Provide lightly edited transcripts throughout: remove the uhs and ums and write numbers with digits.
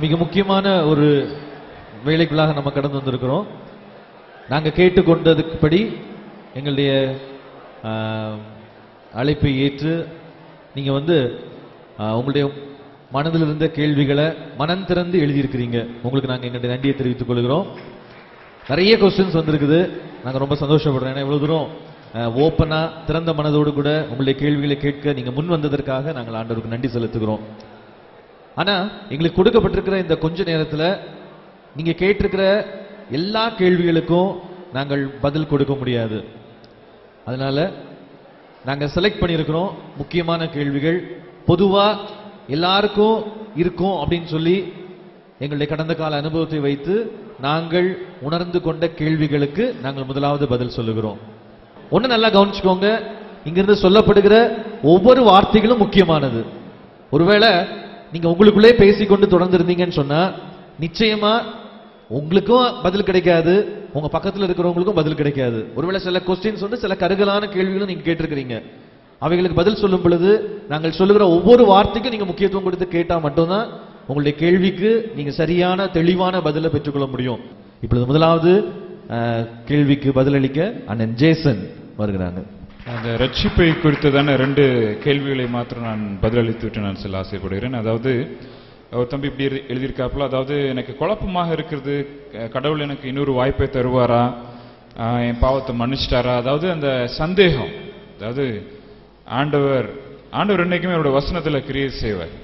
மிக முக்கியமான ஒரு வேலைக்குள்ளாக நம்ம கடந்து வந்திருக்கிறோம். நாங்கள் கேட்டுக்கொண்டதுபடி எங்களுடைய அழைப்பை ஏற்று நீங்கள் உங்களுடைய மனதில் இருந்த கேள்விகளை மனம் திறந்து எழுதியிருக்கிறீங்க. உங்களுக்கு நாங்கள் எங்களுடைய நன்றியை தெரிவித்துக் கொள்கிறோம். நிறைய கொஸ்டின்ஸ் வந்திருக்குது. நாங்கள் ரொம்ப சந்தோஷப்படுறோம். ஏன்னா இவ்வளவு தூரம் ஓப்பனா திறந்த மனதோடு கூட உங்களுடைய கேள்விகளை கேட்க நீங்கள் முன் வந்ததற்காக நாங்கள் ஆண்டவருக்கு நன்றி செலுத்துகிறோம். ஆனா எங்களுக்கு கொடுக்கப்பட்டிருக்கிற இந்த கொஞ்ச நேரத்தில் நீங்க கேட்டிருக்கிற எல்லா கேள்விகளுக்கும் நாங்கள் பதில் கொடுக்க முடியாது. அதனால நாங்க செலக்ட் பண்ணியிருக்கிறோம் முக்கியமான கேள்விகள், பொதுவா எல்லாருக்கும் இருக்கும் அப்படின்னு சொல்லி எங்களுடைய கடந்த கால அனுபவத்தை வைத்து நாங்கள் உணர்ந்து கொண்ட கேள்விகளுக்கு நாங்கள் முதலாவது பதில் சொல்லுகிறோம். ஒன்னு நல்லா கவனிச்சுக்கோங்க, இங்கிருந்து சொல்லப்படுகிற ஒவ்வொரு வார்த்தைகளும் முக்கியமானது. ஒருவேளை நீங்க உங்களுக்குள்ளே பேசிக்கொண்டு தொடர்ந்து இருந்தீங்கன்னு சொன்னா நிச்சயமா உங்களுக்கும் பதில் கிடைக்காது, உங்க பக்கத்தில் இருக்கிறவங்களுக்கும் பதில் கிடைக்காது. ஒருவேளை சில கொஸ்டின்ஸ் சில கருகலான கேள்விகளும் நீங்க கேட்டிருக்கிறீங்க. அவைகளுக்கு பதில் சொல்லும் பொழுது நாங்கள் சொல்லுகிற ஒவ்வொரு வார்த்தைக்கும் நீங்க முக்கியத்துவம் கொடுத்து கேட்டா மட்டும்தான் உங்களுடைய கேள்விக்கு நீங்க சரியான தெளிவான பதிலை பெற்றுக்கொள்ள முடியும். இப்பொழுது முதலாவது கேள்விக்கு பதிலளிக்க அண்ணன் ஜேசன் வருகிறாங்க. அந்த ரட்சிப்பை குறித்ததான 2 கேள்விகளை மாத்திரம் நான் பதிலளித்து விட்டு நான் சொல்ல ஆசைப்படுகிறேன். அதாவது ஒரு தம்பி இப்படி எழுதியிருக்காப்புல, அதாவது எனக்கு குழப்பமாக இருக்கிறது, கடவுள் எனக்கு இன்னொரு வாய்ப்பை தருவாரா, என் பாவத்தை மன்னிச்சிட்டாரா, அதாவது அந்த சந்தேகம். அதாவது ஆண்டவர் என்னைக்குமே அவருடைய வசனத்தில் கிரியை செய்வார்.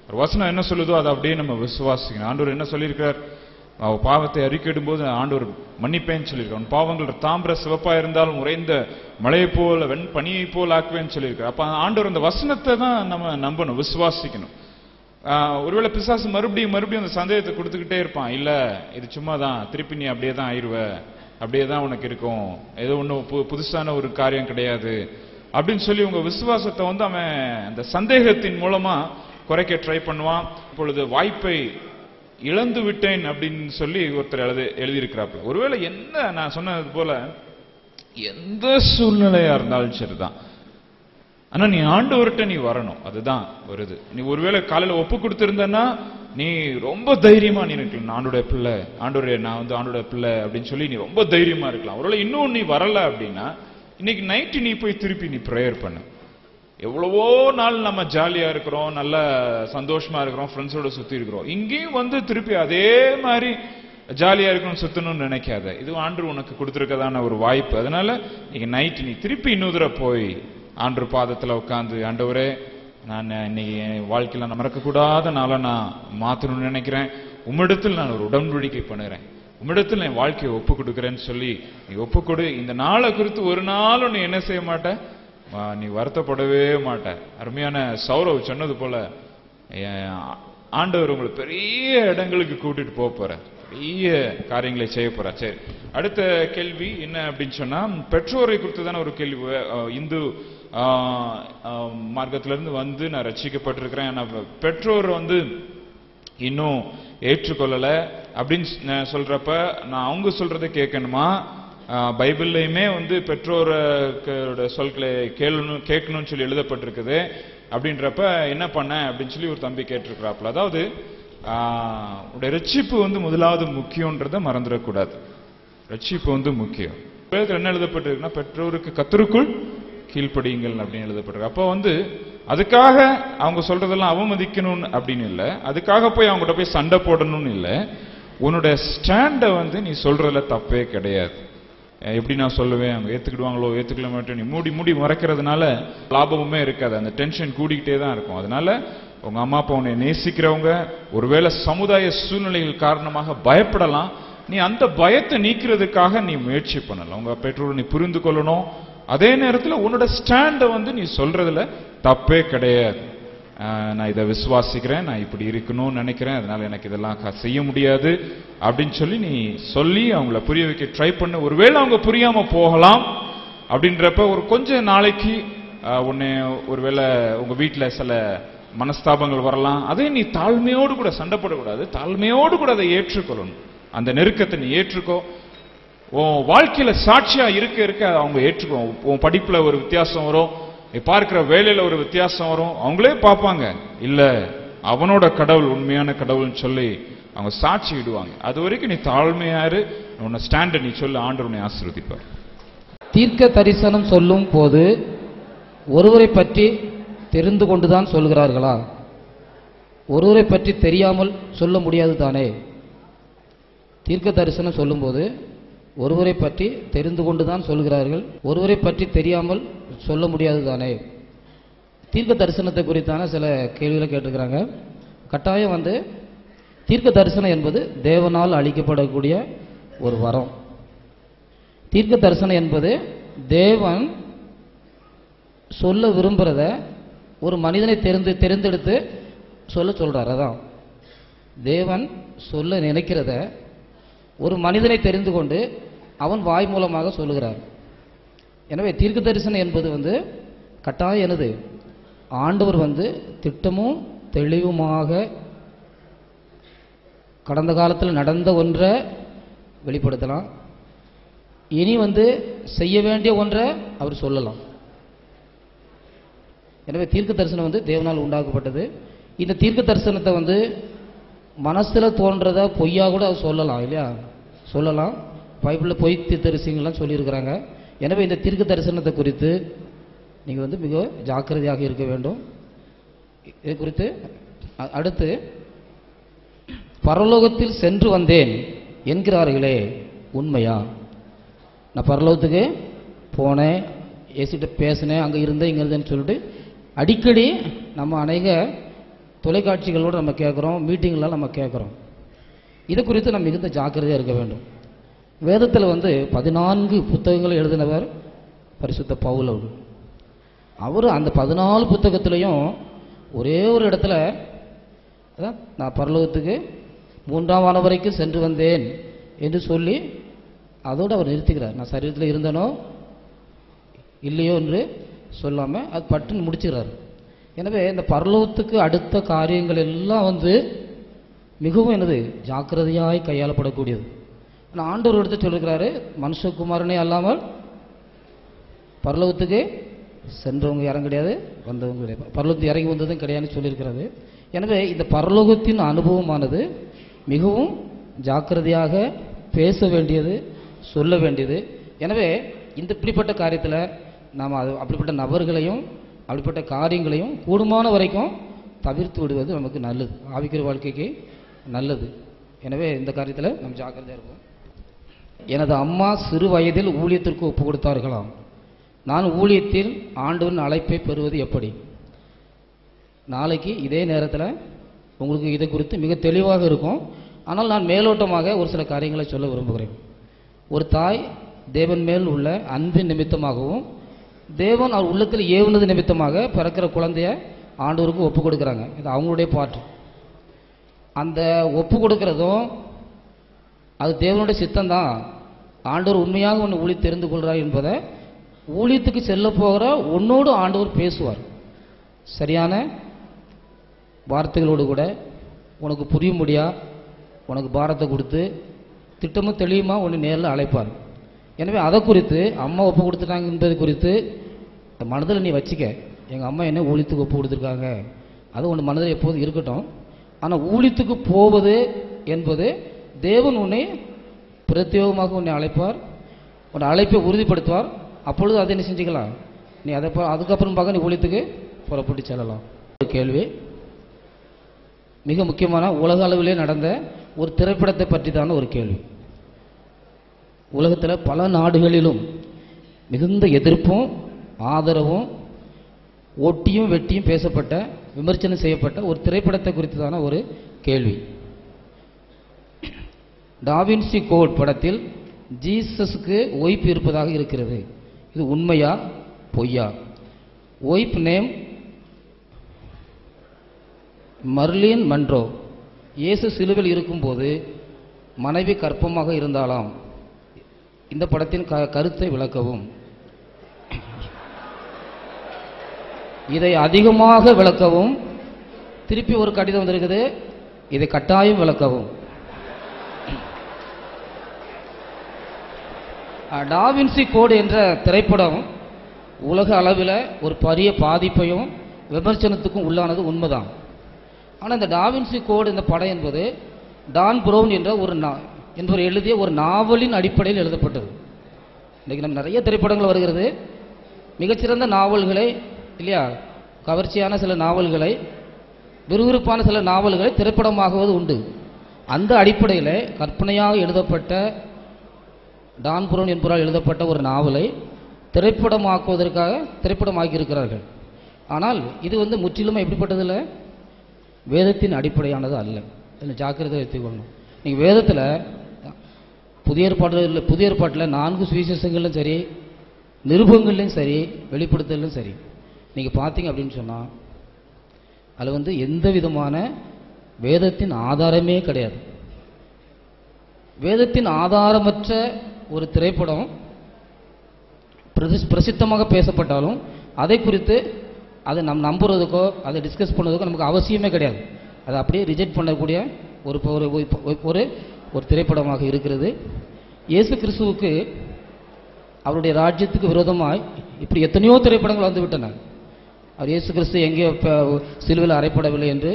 ஒரு வசனம் என்ன சொல்லுதோ அதை அப்படியே நம்ம விசுவாசிக்கணும். ஆண்டவர் என்ன சொல்லியிருக்கார், பாவத்தை அறிக்கையிடும் போது ஆண்டவர் மன்னிப்பேன்னு சொல்லியிருக்கார். பாவங்கள் தாமிர சிவப்பா இருந்தாலும் உறைந்த மழையை போல பனியை போல் ஆக்குவேன்னு சொல்லியிருக்கார். அப்ப ஆண்டவர் அந்த வசனத்தை தான் நம்ம நம்பணும், விசுவாசிக்கணும். ஒருவேளை பிசாசு மறுபடியும் அந்த சந்தேகத்தை கொடுத்துக்கிட்டே இருப்பான். இல்ல இது சும்மா தான், திருப்பி நீ அப்படியே தான் ஆயிடுவ, அப்படியே தான் உனக்கு இருக்கும், ஏதோ ஒன்றும் புதுசான ஒரு காரியம் கிடையாது அப்படின்னு சொல்லி உங்க விசுவாசத்தை அவன் அந்த சந்தேகத்தின் மூலமா குறைக்க ட்ரை பண்ணுவான். இப்பொழுது வாய்ப்பை இழந்து விட்டேன் அப்படின்னு சொல்லி ஒருத்தர் எழுதியிருக்கிறாப்பு. ஒருவேளை என்ன நான் சொன்னது போல எந்த சூழ்நிலையா இருந்தாலும் சரிதான், ஆனா நீ ஆண்டவர்கிட்ட நீ வரணும். அதுதான் வருது. நீ ஒருவேளை காலையில ஒப்பு கொடுத்திருந்தன்னா நீ ரொம்ப தைரியமா நீ இருக்கலாம், ஆண்டோட பிள்ளை, ஆண்டோரே நான் ஆண்டோட பிள்ளை அப்படின்னு சொல்லி நீ ரொம்ப தைரியமா இருக்கலாம். ஒருவேளை இன்னும் நீ வரல அப்படின்னா இன்னைக்கு நைட்டு நீ போய் திருப்பி நீ ப்ரேயர் பண்ணு. எவ்வளவோ நாள் நம்ம ஜாலியா இருக்கிறோம், நல்ல சந்தோஷமா இருக்கிறோம், ஃப்ரெண்ட்ஸோட சுத்தி இருக்கிறோம். இங்கேயும் திருப்பி அதே மாதிரி ஜாலியா இருக்கணும், சுத்தணும்னு நினைக்காத. இது ஆண்டவர் உனக்கு கொடுத்துருக்கதான ஒரு வாய்ப்பு. அதனால இன்னைக்கு நைட்டு நீ திருப்பி இன்னொரு போய் ஆண்டவர் பாதத்துல உட்காந்து, ஆண்டவரே நான் இன்னைக்கு என் வாழ்க்கையில நான் மறக்கக்கூடாத நாளை நான் மாத்தணும்னு நினைக்கிறேன், உம்மிடத்தில் நான் ஒரு உடன்படிக்கை பண்ணுறேன், உம்மிடத்தில் என் வாழ்க்கையை ஒப்பு கொடுக்குறேன்னு சொல்லி நீ ஒப்பு கொடு. இந்த நாளை குறித்து ஒரு நாளும் நீ என்ன செய்ய மாட்ட, நீ வருத்தப்படவே மாட்ட. அருமையான சௌரவ் சொன்னது போல ஆண்டவர் உங்களை பெரிய இடங்களுக்கு கூட்டிட்டு போற, பெரிய காரியங்களை செய்ய போற. சரி, அடுத்த கேள்வி என்ன அப்படின்னு சொன்னா, பெற்றோரை குறித்து தானே ஒரு கேள்வி. இந்து மார்க்கத்திலிருந்து நான் ரட்சிக்கப்பட்டிருக்கிறேன், பெற்றோர் இன்னும் ஏற்றுக்கொள்ளல அப்படின்னு சொல்றப்ப நான் அவங்க சொல்றதை கேட்கணுமா, பைபிள்லையுமே பெற்றோரோட சொல்களை கேட்கணும்னு சொல்லி எழுதப்பட்டிருக்குது அப்படின்றப்ப என்ன பண்ண அப்படின்னு சொல்லி ஒரு தம்பி கேட்டிருக்கிறாப்புல. அதாவது உடைய ரட்சிப்பு முதலாவது முக்கியம்ன்றதை மறந்துடக்கூடாது. ரட்சிப்பு முக்கியம். என்ன எழுதப்பட்டிருக்குன்னா, பெற்றோருக்கு கர்த்தருக்குள் கீழ்ப்படியுங்கள் அப்படின்னு எழுதப்பட்டிருக்கு. அப்போ அதுக்காக அவங்க சொல்றதெல்லாம் அவமதிக்கணும்னு அப்படின்னு இல்லை, அதுக்காக போய் அவங்ககிட்ட போய் சண்டை போடணும்னு இல்லை. உன்னோட ஸ்டாண்டை நீ சொல்றதுல தப்பே கிடையாது. எப்படி நான் சொல்லுவேன், அவங்க ஏத்துக்கிடுவாங்களோ ஏத்துக்கல மாட்டேன், நீ மூடி மறைக்கிறதுனால லாபமுமே இருக்காது, அந்த டென்ஷன் கூடிக்கிட்டே தான் இருக்கும். அதனால உங்க அம்மா அப்பா உன்னை நேசிக்கிறவங்க ஒருவேளை சமுதாய சூழ்நிலைகள் காரணமாக பயப்படலாம், நீ அந்த பயத்தை நீக்கிறதுக்காக நீ முயற்சி பண்ணலாம். உங்க பெற்றோரை நீ புரிந்து கொள்ளணும். அதே நேரத்தில் உன்னோட ஸ்டாண்டை நீ சொல்றதுல தப்பே கிடையாது. நான் இதை விசுவாசிக்கிறேன், நான் இப்படி இருக்கணும்னு நினைக்கிறேன், அதனால எனக்கு இதெல்லாம் செய்ய முடியாது அப்படின்னு சொல்லி நீ சொல்லி அவங்கள புரிய வைக்க ட்ரை பண்ண. ஒருவேளை அவங்க புரியாம போகலாம் அப்படின்றப்ப ஒரு கொஞ்ச நாளைக்கு உன்னை ஒருவேளை உங்க வீட்டில் சில மனஸ்தாபங்கள் வரலாம். அதே நீ தாழ்மையோடு கூட சண்டை போடக்கூடாது, தாழ்மையோடு கூட அதை ஏற்றுக்கொள்ளணும். அந்த நெருக்கத்தை நீ ஏற்றுக்கோ. உன் வாழ்க்கையில சாட்சியா இருக்க அவங்க ஏற்றுக்கோ. உன் படிப்புல ஒரு வித்தியாசம் வரும், நீ பார்க்கிற வேலையில ஒரு வித்தியாசம் வரும், அவங்களே பார்ப்பாங்க. இல்ல அவனோட கடவுள் உண்மையான கடவுள்னு சொல்லி அவங்க சாட்சி இடுவாங்க. அது வரைக்கும் நீ தாழ்மையாரு, உன்னை ஸ்டாண்டர்ட் நீ சொல்லு, ஆண்டவர் உன்னை ஆசீர்வதிப்பார். தீர்க்க தரிசனம் சொல்லும் போது ஒருவரை பற்றி தெரிந்து கொண்டுதான் சொல்கிறார்களா? ஒருவரை பற்றி தெரியாமல் சொல்ல முடியாது தானே? தீர்க்க தரிசனம் சொல்லும்போது ஒருவரை பற்றி தெரிந்து கொண்டுதான் சொல்கிறார்கள், ஒருவரை பற்றி தெரியாமல் சொல்ல முடியாது தானே? தீர்க்க தரிசனத்தை குறித்தான சில கேள்விகளை கேட்டிருக்கிறாங்க. கட்டாயம் தீர்க்க தரிசனம் என்பது தேவனால் அளிக்கப்படக்கூடிய ஒரு வரம். தீர்க்க தரிசனம் என்பது தேவன் சொல்ல விரும்புகிறத ஒரு மனிதனை தெரிந்தெடுத்து சொல்றார். அதான் தேவன் சொல்ல நினைக்கிறத ஒரு மனிதனை தெரிந்து கொண்டு அவன் வாய் மூலமாக சொல்லுகிறார். எனவே தீர்க்க தரிசனம் என்பது கட்டாயம் எனது ஆண்டவர் திட்டமும் தெளிவுமாக கடந்த காலத்தில் நடந்த ஒன்றை வெளிப்படுத்தலாம், இனி செய்ய வேண்டிய ஒன்றை அவர் சொல்லலாம். எனவே தீர்க்க தரிசனம் தேவனால் உண்டாக்கப்பட்டது. இந்த தீர்க்க தரிசனத்தை மனசில் தோன்றதை பொய்யா கூட அவர் சொல்லலாம் இல்லையா? சொல்லலாம். பைபிளில் பொய் தரிசனங்கள்லாம் சொல்லியிருக்கிறாங்க. எனவே இந்த தீர்க்க தரிசனத்தை குறித்து நீங்கள் மிக ஜாக்கிரதையாக இருக்க வேண்டும். இது குறித்து அடுத்து, பரலோகத்தில் சென்று வந்தேன் என்கிறார்களே, உண்மையா? நான் பரலோகத்துக்கு போனேன், ஏசிட்ட பேசினேன், அங்கே இருந்தேன் இங்கே இருந்தேன்னு சொல்லிட்டு அடிக்கடி நம்ம அநேக தொலைக்காட்சிகளோடு நம்ம கேட்குறோம், மீட்டிங்கெலாம் நம்ம கேட்குறோம். இதை குறித்து நம்ம மிகுந்த ஜாக்கிரதையாக இருக்க வேண்டும். வேதத்தில் 14 புத்தகங்களை எழுதினவர் பரிசுத்த பவுல் அவர்கள். அவர் அந்த 14 புத்தகத்திலையும் ஒரே ஒரு இடத்துல அதான் நான் பரலோகத்துக்கு 3ஆம் வானம் வரைக்கும் சென்று வந்தேன் என்று சொல்லி அதோடு அவர் நிறுத்திக்கிறார். நான் சரீரத்தில் இருந்தனோ இல்லையோ என்று சொல்லாமல் அது பட்டுன்னு முடிச்சுக்கிறார். எனவே இந்த பரலோகத்துக்கு அடுத்த காரியங்கள் எல்லாம் மிகவும் ஜாக்கிரதையாய் கையாளப்படக்கூடியது. ஆனால் ஆண்டவர் எடுத்து சொல்லியிருக்கிறாரு, மனுஷகுமாரனே அல்லாமல் பரலோகத்துக்கு சென்றவங்க யாரும் கிடையாது, வந்தவங்க கிடையாது, பரலோகத்துக்கு இறங்கி வந்ததும் கிடையாதுன்னு சொல்லியிருக்கிறது. எனவே இந்த பரலோகத்தின் அனுபவமானது மிகவும் ஜாக்கிரதையாக பேச வேண்டியது, சொல்ல வேண்டியது. எனவே இப்படிப்பட்ட காரியத்தில் நாம் அப்படிப்பட்ட நபர்களையும் அப்படிப்பட்ட காரியங்களையும் கூடுமான வரைக்கும் தவிர்த்து விடுவது நமக்கு நல்லது, ஆவிக்கிற வாழ்க்கைக்கு நல்லது. எனவே இந்த காரியத்தில் நம்ம ஜாக்கிரதையாக இருப்போம். எனது அம்மா சிறு வயதில் ஊழியத்திற்கு ஒப்பு கொடுத்தார்களாம். நான் ஊழியத்தில் ஆண்டவரின் அழைப்பை பெறுவது எப்படி? நாளைக்கு இதே நேரத்தில் உங்களுக்கு இதை குறித்து மிக தெளிவாக இருக்கும். ஆனால் நான் மேலோட்டமாக ஒரு சில காரியங்களை சொல்ல விரும்புகிறேன். ஒரு தாய் தேவன் மேல் உள்ள அன்பின் நிமித்தமாகவும் தேவன் அவர் உள்ளத்தில் ஏவுனது நிமித்தமாக பிறக்கிற குழந்தைய ஆண்டவருக்கு ஒப்பு கொடுக்குறாங்க. இது அவங்களுடைய பாட்டு. அந்த ஒப்பு கொடுக்கறதும் அது தேவனுடைய சித்தம்தான். ஆண்டவர் உண்மையாக ஒன்று ஊழி தெரிந்து கொள்கிறார் என்பதை ஊழியத்துக்கு செல்ல போகிற உன்னோடு ஆண்டவர் பேசுவார். சரியான வார்த்தைகளோடு கூட உனக்கு புரியும்படியா உனக்கு பாரத்தை கொடுத்து திட்டமும் தெளிவுமா ஒன்று நேரில் அழைப்பார். எனவே அதை குறித்து அம்மா ஒப்பு கொடுத்துட்டாங்க என்பது குறித்து மனதில் நீ வச்சுக்க. எங்கள் அம்மா என்ன ஊழியத்துக்கு ஒப்பு கொடுத்துருக்காங்க, அது ஒன்று மனதில் எப்போதும் இருக்கட்டும். ஆனால் ஊழியத்துக்கு போவது என்பது தேவன் உன்னை பிரத்யேகமாக உன்னை அழைப்பார், உன்னை அழைப்பை உறுதிப்படுத்துவார். அப்பொழுது அதை என்ன செஞ்சுக்கலாம், நீ அதை அதுக்கப்புறம் பார்க்க நீ ஊழியத்துக்கு புறப்பட்டு செல்லலாம். ஒரு கேள்வி, மிக முக்கியமான உலக அளவிலே நடந்த ஒரு திரைப்படத்தை பற்றி தான ஒரு கேள்வி. உலகத்தில் பல நாடுகளிலும் மிகுந்த எதிர்ப்பும் ஆதரவும் ஒட்டியும் வெட்டியும் பேசப்பட்ட விமர்சனம் செய்யப்பட்ட ஒரு திரைப்படத்தை குறித்து தான ஒரு கேள்வி. டாவின்சி கோட் படத்தில் ஜீசஸுக்கு ஒய்ஃப் இருப்பதாக இருக்கிறது. இது உண்மையா பொய்யா? Wife name Marilyn Monroe. இயேசு சிலுவையில் இருக்கும்போது மனைவி கர்ப்பமாக இருந்தாலாம். இந்த படத்தின் கருத்தை விளக்கவும். இதை அதிகமாக விளக்கவும். திருப்பி ஒரு கடிதம் வந்திருக்குது, இதை கட்டாயம் விளக்கவும். டாவின்சி கோட் என்ற திரைப்படம் உலக அளவில் ஒரு பெரிய பாதிப்பையும் விமர்சனத்துக்கும் உள்ளானது உண்மைதான். ஆனால் இந்த டாவின்சி கோட் இந்த படம் என்பது டான் ப்ரவுன் என்ற என்பவர் எழுதிய ஒரு நாவலின் அடிப்படையில் எழுதப்பட்டது. இன்றைக்கி நம்ம நிறைய திரைப்படங்கள் வருகிறது, மிகச்சிறந்த நாவல்களை இல்லையா, கவர்ச்சியான சில நாவல்களை, விறுவிறுப்பான சில நாவல்களை திரைப்படமாகுவது உண்டு. அந்த அடிப்படையில் கற்பனையாக எழுதப்பட்ட டான் ப்ரவுன் என்பவரால் எழுதப்பட்ட ஒரு நாவலை திரைப்படமாக்குவதற்காக திரைப்படமாக்கியிருக்கிறார்கள். ஆனால் இது முற்றிலுமே எப்படிப்பட்டதில்லை, வேதத்தின் அடிப்படையானது அல்ல. இதில் ஜாக்கிரதை எடுத்துக்கொள்ளணும். நீங்கள் வேதத்தில் புதிய ஏற்பாட்டில் 4 சுவிசேஷங்களும் சரி, நிருபங்கள்லையும் சரி, வெளிப்படுத்தலும் சரி, நீங்கள் பார்த்தீங்க அப்படின்னு சொன்னால் அதில் எந்த விதமான வேதத்தின் ஆதாரமே கிடையாது. வேதத்தின் ஆதாரமற்ற ஒரு திரைப்படம் பிரசித்தமாக பேசப்பட்டாலும் அதை குறித்து அதை நம்புறதுக்கோ அதை டிஸ்கஸ் பண்ணுறதுக்கோ நமக்கு அவசியமே கிடையாது. அதை அப்படியே ரிஜெக்ட் பண்ணக்கூடிய ஒரு திரைப்படமாக இருக்கிறது. இயேசு கிறிஸ்துவுக்கு அவருடைய ராஜ்யத்துக்கு விரோதமாய் இப்படி எத்தனையோ திரைப்படங்கள் வந்துவிட்டன. அவர் இயேசு கிறிஸ்து எங்கேயோ சிலுவையில் அறைப்படவில்லை என்று,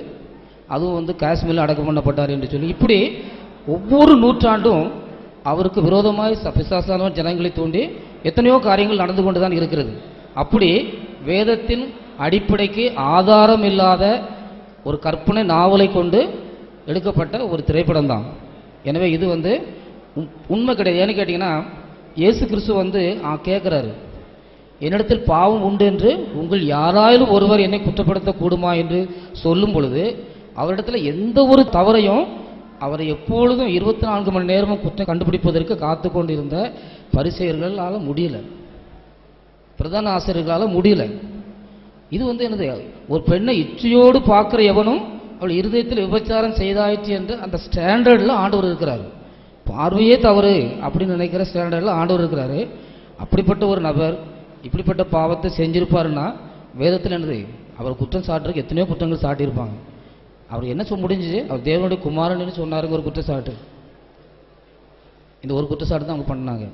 அதுவும் காஷ்மீரில் அடக்கம் பண்ணப்பட்டார் என்று சொல்லி, இப்படி ஒவ்வொரு நூற்றாண்டும் அவருக்கு விரோதமாய் பிசாசான ஜனங்களை தூண்டி எத்தனையோ காரியங்கள் நடந்து கொண்டு தான் இருக்கிறது. அப்படி வேதத்தின் அடிப்படைக்கு ஆதாரம் இல்லாத ஒரு கற்பனை நாவலை கொண்டு எடுக்கப்பட்ட ஒரு திரைப்படம் தான். எனவே இது உண்மை கிடையாது. ஏன்னு கேட்டிங்கன்னா, இயேசு கிறிஸ்து கேட்குறாரு, என்னிடத்தில் பாவம் உண்டு என்று உங்கள் யாராயிலும் ஒருவர் என்னை குற்றப்படுத்தக்கூடுமா என்று சொல்லும் பொழுது, அவரிடத்தில் எந்த ஒரு தவறையும் அவரை எப்பொழுதும் 24 மணி நேரமும் குற்றம் கண்டுபிடிப்பதற்கு காத்து கொண்டிருந்த பரிசேயர்களால் முடியல, பிரதான ஆசிரியர்களால் முடியல. இது என்னது, ஒரு பெண்ணை இச்சையோடு பார்க்குற எவனும் அவள் இருதயத்தில் விபச்சாரம் செய்தாயிற்று என்று அந்த ஸ்டாண்டர்டில் ஆண்டவர் இருக்கிறார். பார்வையே தவறு அப்படின்னு நினைக்கிற ஸ்டாண்டர்டில் ஆண்டவர் இருக்கிறாரு. அப்படிப்பட்ட ஒரு நபர் இப்படிப்பட்ட பாவத்தை செஞ்சிருப்பாருன்னா வேதத்தில் என்னது, அவர் குற்றம் சாட்டுறதுக்கு எத்தனையோ குற்றங்கள் சாட்டியிருப்பாங்க. அவர் என்ன சொல்ல முடிஞ்சு, அவர் தேவனுடைய குமாரன்னு சொன்னாருங்க ஒரு குற்றச்சாட்டு. இந்த ஒரு குற்றச்சாட்டு தான் அவங்க பண்ணாங்க.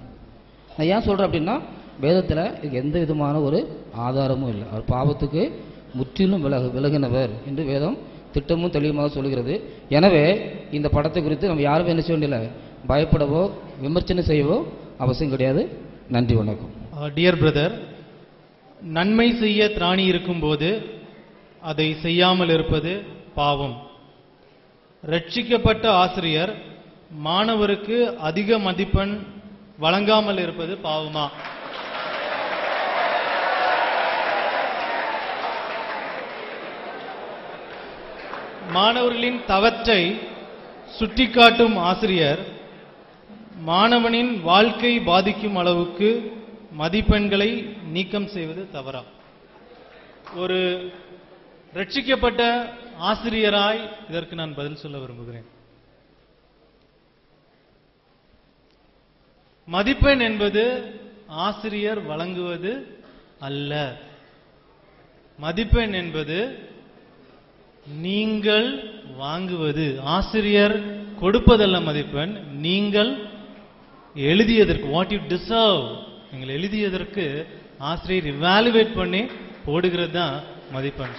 நான் ஏன் சொல்கிறேன் அப்படின்னா, வேதத்தில் இதுக்கு எந்த விதமான ஒரு ஆதாரமும் இல்லை. அவர் பாவத்துக்கு முற்றிலும் விலகினவர் என்று வேதம் திட்டமும் தெளிவுமாக சொல்கிறது. எனவே இந்த படத்தை குறித்து நம்ம யாரும் என்ன செய்ய வேண்டியதில்லை, பயப்படவோ விமர்சனம் செய்யவோ அவசியம் கிடையாது. நன்றி, வணக்கம். டியர் பிரதர், நன்மை செய்ய திராணி இருக்கும்போது அதை செய்யாமல் இருப்பது பாவம். ரட்சிக்கப்பட்ட ஆசிரியர் மாணவருக்கு அதிக மதிப்பெண் வழங்காமல் இருப்பது பாவமா? மாணவர்களின் தவற்றை சுட்டிக்காட்டும் ஆசிரியர் மாணவனின் வாழ்க்கை பாதிக்கும் அளவுக்கு மதிப்பெண்களை நீக்கம் செய்வது தவறா? ஒரு ரட்சிக்கப்பட்ட ஆசிரியராய் இதற்கு நான் பதில் சொல்ல விரும்புகிறேன். மதிப்பெண் என்பது ஆசிரியர் வழங்குவது அல்ல. மதிப்பெண் என்பது நீங்கள் வாங்குவது. ஆசிரியர் கொடுப்பதல்ல மதிப்பெண், நீங்கள் எழுதியதற்கு, வாட் யூ டிசர்வ், நீங்கள் எழுதியதற்கு ஆசிரியர் இவாலுவேட் பண்ணி போடுகிறது தான் மதிப்பெண்.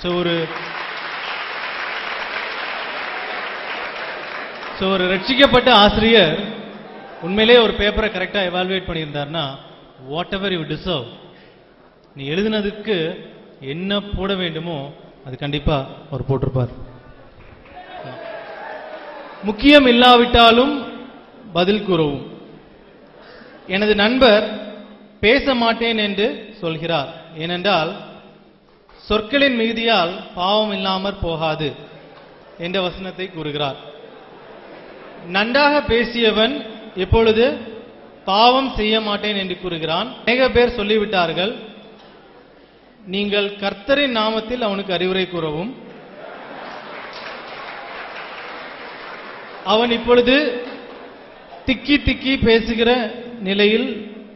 ஒரு ரட்சிக்கப்பட்ட ஆசிரியர் உண்மையிலே ஒரு பேப்பரை கரெக்டா எவாலுவேட் பண்ணியிருந்தார்னா, வாட் எவர் யூ டிசர்வ், நீ எழுதினதுக்கு என்ன போட வேண்டுமோ அது கண்டிப்பா அவர் போட்டிருப்பார். முக்கியம் இல்லாவிட்டாலும் பதில் கூறவும். எனது நண்பர் பேச மாட்டேன் என்று சொல்கிறார், ஏனென்றால் சொற்களின் மிகுதியால் பாவம் இல்லாமற் போகாது என்ற வசனத்தை கூறுகிறார். நன்றாக பேசியவன் எப்பொழுது பாவம் செய்ய மாட்டேன் என்று கூறுகிறான். அநேக பேர் சொல்லிவிட்டார்கள், நீங்கள் கர்த்தரின் நாமத்தில் அவனுக்கு அறிவுரை கூறவும். அவன் இப்பொழுது திக்கி திக்கி பேசுகிற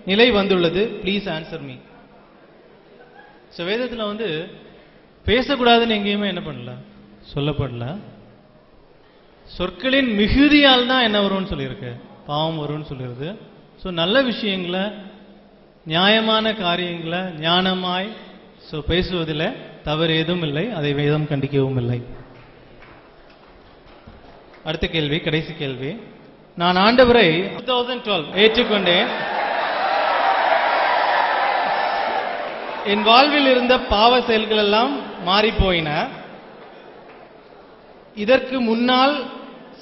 நிலை வந்துள்ளது. Please answer me. வேதத்தில் பேசக்கூடாதுன்னு எங்கேயுமே என்ன பண்ணல, சொல்லப்படல. சொற்களின் மிகுதியால் தான் என்ன வரும்னு சொல்லியிருக்கு, பாவம் வரும்னு சொல்லியிருக்கு. நல்ல விஷயங்களை, நியாயமான காரியங்களை ஞானமாய் பேசுவதில் தவறு ஏதும் இல்லை. அதை வேதம் கண்டிக்கவும் இல்லை. அடுத்த கேள்வி, கடைசி கேள்வி. நான் ஆண்டவரை 2012 ஏற்றுக்கொண்டேன். என் வாழ்வில் இருந்த பாவ செயல்கள் எல்லாம் மாறி போயின. இதற்கு முன்னால்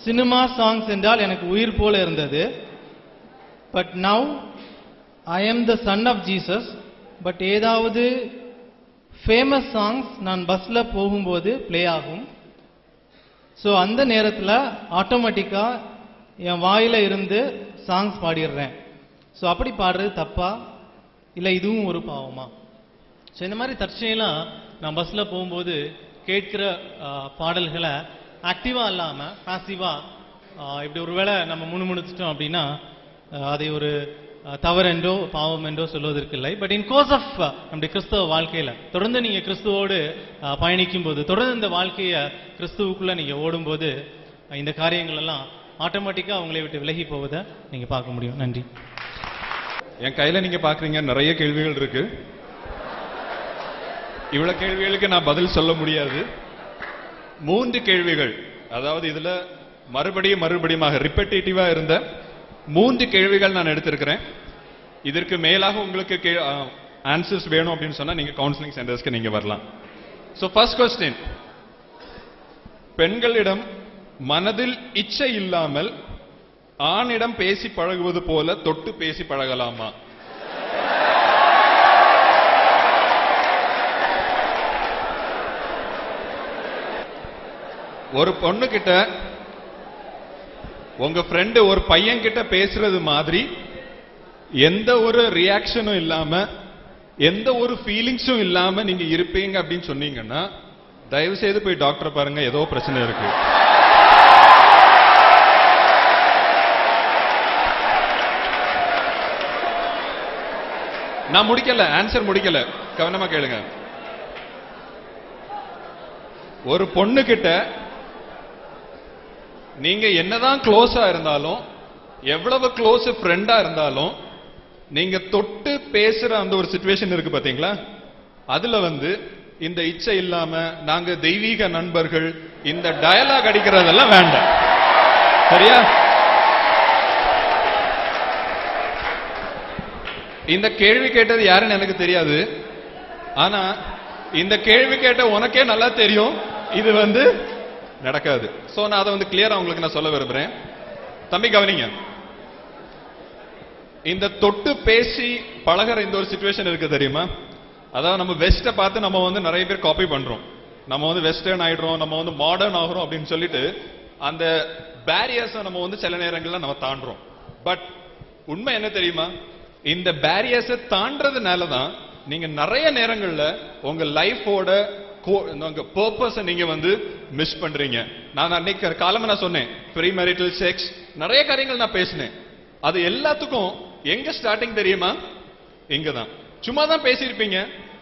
சினிமா சாங்ஸ் என்றால் எனக்கு உயிர் போல இருந்தது. But now I am the son of Jesus. But ஏதாவது ஃபேமஸ் சாங்ஸ் நான் பஸ்ல போகும்போது பிளே ஆகும். ஸோ அந்த நேரத்தில் ஆட்டோமேட்டிக்கா என் வாயில இருந்து சாங்ஸ் பாடிடுறேன். ஸோ அப்படி பாடுறது தப்பா இல்லை இதுவும் ஒரு பாவமா? ஸோ இந்த மாதிரி தற்செயலாம் நான் பஸ்ல போகும்போது கேட்கிற பாடல்களை ஆக்டிவா இல்லாம பாசிவா இப்படி ஒருவேளை நம்ம முணுமுணுத்துட்டோம் அப்படின்னா அதை ஒரு தவறென்றோ பாவம் என்றோ சொல்வதற்கு இல்லை. பட் இன் கோர்ஸ் ஆஃப் நம்முடைய கிறிஸ்தவ வாழ்க்கையில தொடர்ந்து நீங்க கிறிஸ்துவோடு பயணிக்கும் போது, தொடர்ந்து இந்த வாழ்க்கையை கிறிஸ்துவுக்குள்ள நீங்க ஓடும்போது இந்த காரியங்கள் எல்லாம் ஆட்டோமேட்டிக்கா அவங்களை விட்டு விலகி போவதை நீங்க பார்க்க முடியும். நன்றி. என் கையில நீங்க பாக்குறீங்க நிறைய கேள்விகள் இருக்கு. இவ்வளவு கேள்விகளுக்கு நான் பதில் சொல்ல முடியாது. 3 கேள்விகள், அதாவது இதுல மறுபடியும் ரிப்பெட்டிட்டிவா இருந்த 3 கேள்விகள் நான் எடுத்திருக்கிறேன். இதற்கு மேலாக உங்களுக்கு ஆன்சர்ஸ் வேணும் அப்படின்னு சொன்னா நீங்க கவுன்சிலிங் சென்டர்ஸ்க்கு நீங்க வரலாம். சோ ஃபர்ஸ்ட் क्वेश्चन, பெண்களிடம் மனதில் இச்சை இல்லாமல் ஆணிடம் பேசி பழகுவது போல தொட்டு பேசி பழகலாமா? ஒரு பொண்ணு கிட்ட உங்க ஃப்ரெண்ட் ஒரு பையன் கிட்ட பேசுறது மாதிரி எந்த ஒரு ரியாக்ஷனும் இல்லாம எந்த ஒரு ஃபீலிங்ஸும் இல்லாம நீங்க இருப்பீங்க அப்படின்னு சொன்னீங்கன்னா தயவு செய்து போய் டாக்டர் பாருங்க, ஏதோ பிரச்சனை இருக்கு. நான் முடிக்கல, ஆன்சர் முடிக்கல, கவனமா கேளுங்க. ஒரு பொண்ணு கிட்ட நீங்க என்னதான் க்ளோஸா இருந்தாலும், எவ்வளவு க்ளோஸ் ஃப்ரெண்டா இருந்தாலும், நீங்க தொட்டு பேசுற அந்த ஒரு சிச்சுவேஷன் இருக்கு பாத்தீங்களா, அதுல இந்த இச்சை இல்லாம நாங்க தெய்வீக நண்பர்கள் இந்த டயலாக் அடிக்கிறதெல்லாம் வேண்டாம். சரியா? இந்த கேள்வி கேட்டது யாருன்னு எனக்கு தெரியாது. ஆனா இந்த கேள்வி கேட்ட உனக்கே நல்லா தெரியும் இது நடக்காது. சோ நான் அதை கிளியரா உங்களுக்கு நான் சொல்ல விரும்புறேன். தம்பி கவனிங்க, இந்த தொட்டு பேசி பழகிற இந்த ஒரு சிச்சுவேஷன் இருக்கு தெரியுமா? அதாவது நம்ம வெஸ்ட பார்த்து நம்ம நிறைய பேர் காப்பி பண்றோம். நம்ம வெஸ்டர்ன் ஆயிடுறோம், நம்ம மாடர்ன் ஆகிறோம் அப்படின்னு சொல்லிட்டு அந்த பேரியர்ஸ் நம்ம சில நேரங்கள்ல நம்ம தாண்டுறோம். பட் உண்மை என்ன தெரியுமா? இந்த பேரியர்ஸை தாண்டறதுனால தான் நீங்க நிறைய நேரங்கள்ல உங்க லைஃபோட பர்பஸ் நீங்க மிஸ் பண்றீங்க. நான் அன்னைக்கு காலமா நான் சொன்னேன், ப்ரீ மேரிட்டல் செக்ஸ் நிறைய காரியங்கள் நான் பேசினேன். அது எல்லாத்துக்கும் எங்க ஸ்டார்டிங் தெரியுமா? இங்கதான். சும்மா தான் பேசியிருப்பீங்க,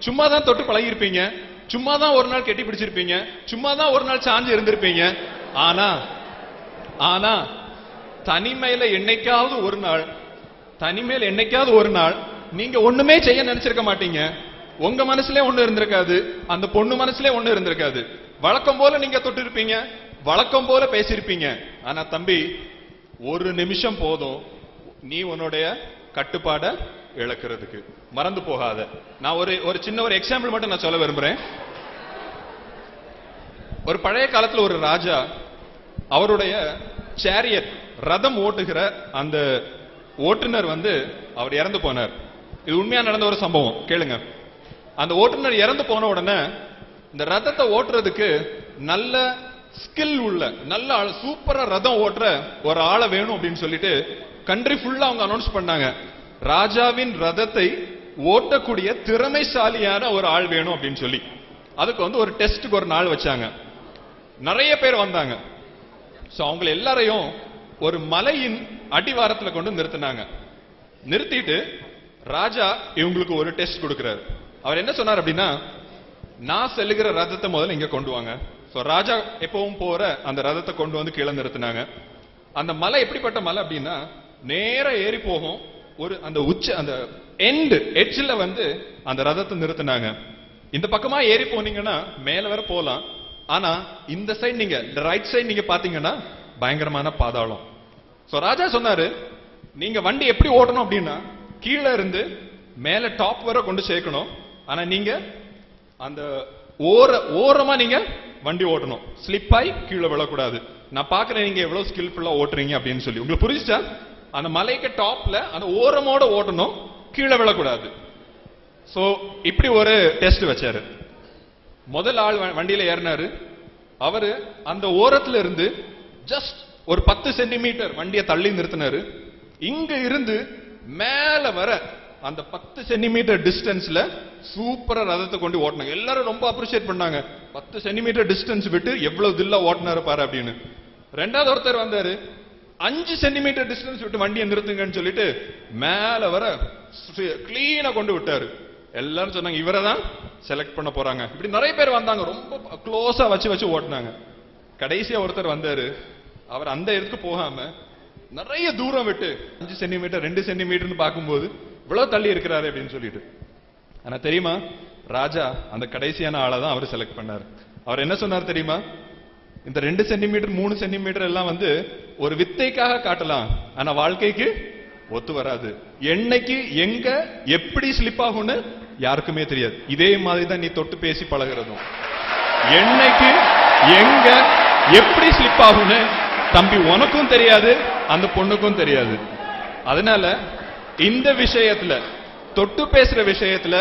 சும்மா தான் தொட்டு பழகி இருப்பீங்க, சும்மா தான் ஒரு நாள் கெட்டி பிடிச்சிருப்பீங்க, சும்மா தான் ஒரு நாள் சாஞ்சு இருந்திருப்பீங்க. ஆனா தனிமையில என்னைக்காவது ஒரு நாள் நீங்க ஒண்ணுமே செய்ய நினைச்சிருக்க மாட்டீங்க. உங்க மனசுல ஒண்ணு இருந்திருக்காது, அந்த பொண்ணு மனசுல ஒண்ணு இருந்திருக்காது. வழக்கம் போல நீங்க தொட்டு இருப்பீங்க, வழக்கம் போல பேசியிருப்பீங்க. ஆனா தம்பி, ஒரு நிமிஷம் போதும் நீ உன்னுடைய கட்டுப்பாட இழக்கிறதுக்கு. மறந்து போகாத. நான் ஒரு சின்ன ஒரு எக்ஸாம்பிள் மட்டும் நான் சொல்ல விரும்புறேன். ஒரு பழைய காலத்துல ஒரு ராஜா அவருடைய சேரியட் ரதம் ஓட்டுகிற அந்த ஓட்டுநர் அவர் இறந்து போனார். இது உண்மையா நடந்த ஒரு சம்பவம், கேளுங்க. அந்த ஓட்டுநர் இறந்து போன உடனே இந்த ரதத்தை ஓட்டுறதுக்கு நல்ல ஸ்கில் உள்ள நல்ல சூப்பரா ரதம் ஓட்டுற ஒரு ஆளை வேணும் அப்படின்னு சொல்லிட்டு கண்ட்ரி ஃபுல்லா அவங்க அனௌன்ஸ் பண்ணாங்க. ராஜாவின் ரதத்தை ஓட்டக்கூடிய திறமைசாலியான ஒரு ஆள் வேணும் அப்படின்னு சொல்லி அதுக்கு ஒரு டெஸ்டுக்கு ஒரு நாள் வச்சாங்க. நிறைய பேர் வந்தாங்க. சோ அவங்க எல்லாரையும் ஒரு மலையின் அடிவாரத்துல கொண்டு நிறுத்தினாங்க. நிறுத்திட்டு ராஜா இவங்களுக்கு ஒரு டெஸ்ட் கொடுக்கிறார். அவர் என்ன சொன்னார் அப்படின்னா, நான் செல்லுகிற ரதத்தை முதல்ல இங்க கொண்டு வாங்க. சோ ராஜா எப்பவும் போற அந்த ரதத்தை கொண்டு கீழே நிறுத்தினாங்க. அந்த மலை எப்படிப்பட்ட மலை அப்படின்னா, நேரா ஏறி போகும். ஒரு அந்த அந்த எட்ஜ்ல அந்த ரதத்தை நிறுத்தினாங்க. இந்த பக்கமா ஏறி போனீங்கன்னா மேல வர போலாம். ஆனா இந்த சைடு நீங்க ரைட் சைடு நீங்க பாத்தீங்கன்னா பயங்கரமான பாதாளம். சோ ராஜா சொன்னாரு, நீங்க வண்டி எப்படி ஓட்டணும் அப்படின்னா கீழே இருந்து மேல டாப் வரை கொண்டு சேர்க்கணும். ஆனா நீங்க அந்த ஓரமா நீங்க வண்டி ஓட்டணும், ஸ்லிப் ஆகி கீழே விழக்கூடாது. நான் பாக்குறேன் நீங்க எவ்வளவு ஸ்கில்ஃபுல்லா ஓட்டுறீங்க அப்படின்னு சொல்லி. உங்களுக்கு புரிஞ்சுச்சா? அந்த மலைக்கு டாப்ல அந்த ஓரமோட ஓட்டணும், கீழே விழக்கூடாது. சோ இப்படி ஒரு டெஸ்ட் வச்சாரு. முதல் ஆள் வண்டியில ஏறினாரு. அவரு அந்த ஓரத்துல இருந்து ஜஸ்ட் ஒரு 10 சென்டிமீட்டர் வண்டியை தள்ளி நிறுத்தினாரு. இங்க இருந்து மேல வர அந்த 10 சென்டிமீட்டர் டிஸ்டன்ஸ்ல சூப்பரா ரதத்தை கொண்டு ஓட்டினாங்க. எல்லாரும் ரொம்ப அப்ரிஷியேட் பண்ணாங்க. 10 சென்டிமீட்டர் டிஸ்டன்ஸ் விட்டு எவ்வளவு தில்லா ஓட்டினாரு பாரு அப்படின்னு. ரெண்டாவது ஒருத்தர் வந்தாரு, 5 சென்டிமீட்டர் டிஸ்டன்ஸ் விட்டு வண்டியை நிறுத்துங்கன்னு சொல்லிட்டு மேல வர கிளீனா கொண்டு விட்டாரு. எல்லாரும் சொன்னாங்க இவரை தான் செலக்ட் பண்ண போறாங்க. இப்படி நிறைய பேர் வந்தாங்க, ரொம்ப க்ளோஸா வச்சு ஓட்டினாங்க. கடைசியா ஒருத்தர் வந்தாரு. அவர் அந்த இடத்துக்கு போகாம நிறைய தூரம் விட்டு 5 சென்டிமீட்டர் 2 சென்டிமீட்டர்னு பார்க்கும்போது இவ்வளவு தள்ளி இருக்கிறாரு அப்படின்னு சொல்லிட்டு. ஆனா தெரியுமா, ராஜா அந்த கடைசியான ஆளை தான் அவர் செலக்ட் பண்ணாரு. அவர் என்ன சொன்னார் தெரியுமா? இந்த 2 சென்டிமீட்டர் 3 சென்டிமீட்டர் எல்லாம் வந்து ஒரு வித்தைக்காக காட்டலாம், ஆனா வாழ்க்கைக்கு ஒத்து வராது. என்னைக்கு எங்க எப்படி ஸ்லிப் ஆகும்னு யாருக்குமே தெரியாது. இதே மாதிரி தான் நீ தொட்டு பேசி பழகிறதும். என்னைக்கு எங்க எப்படி ஸ்லிப் ஆகும்னு தம்பி உனக்கும் தெரியாது, அந்த பொண்ணுக்கும் தெரியாது. அதனால இந்த விஷயத்துல, தொட்டு பேசுற விஷயத்துல